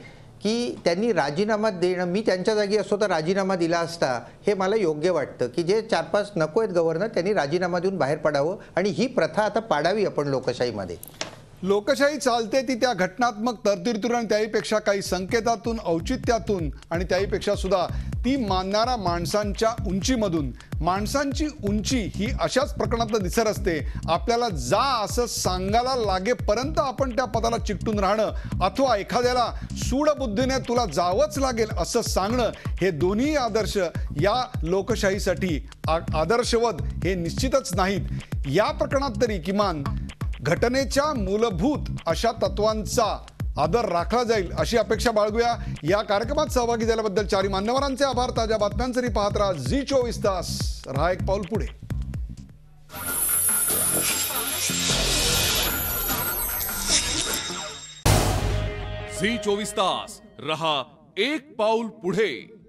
Speaker 5: की त्यांनी राजीनामा देणं, मी त्यांच्या जागी असतो तर राजीनामा दिला असता, हे मला योग्य वाटतं की जे 4-5 नको आहेत गव्हर्नर त्यांनी राजीनामा देऊन बाहेर पडावं. आणि ही प्रथा आता पाडावी आपण लोकशाहीमध्ये.
Speaker 1: लोकशाही चालते ती त्या घटनात्मक तरतुदीतून आणि त्याहीपेक्षा काही संकेतातून, औचित्यातून आणि त्याहीपेक्षा सुद्धा ती मानणाऱ्या माणसांच्या उंचीमधून. माणसांची उंची ही अशाच प्रकरणातलं दिसत असते. आपल्याला जा असं सांगायला लागेपर्यंत आपण त्या पदाला चिकटून राहणं अथवा एखाद्याला सूडबुद्धीने तुला जावंच लागेल असं सांगणं, हे दोन्ही आदर्श या लोकशाहीसाठी आदर्शवत हे निश्चितच नाहीत. या प्रकरणात तरी किमान घटनेच्या मूलभूत अशा तत्वांचा आदर राखला जाईल अशी अपेक्षा बाळगूया. या कार्यक्रमात सहभागी झाल्याबद्दल चारही मान्यवरांचे आभार. ताज्या बातम्यांसाठी पाहत राहा झी24 तास. रहा एक पाऊल पुढे.
Speaker 6: झी24 तास रहा एक पाऊल पुढे.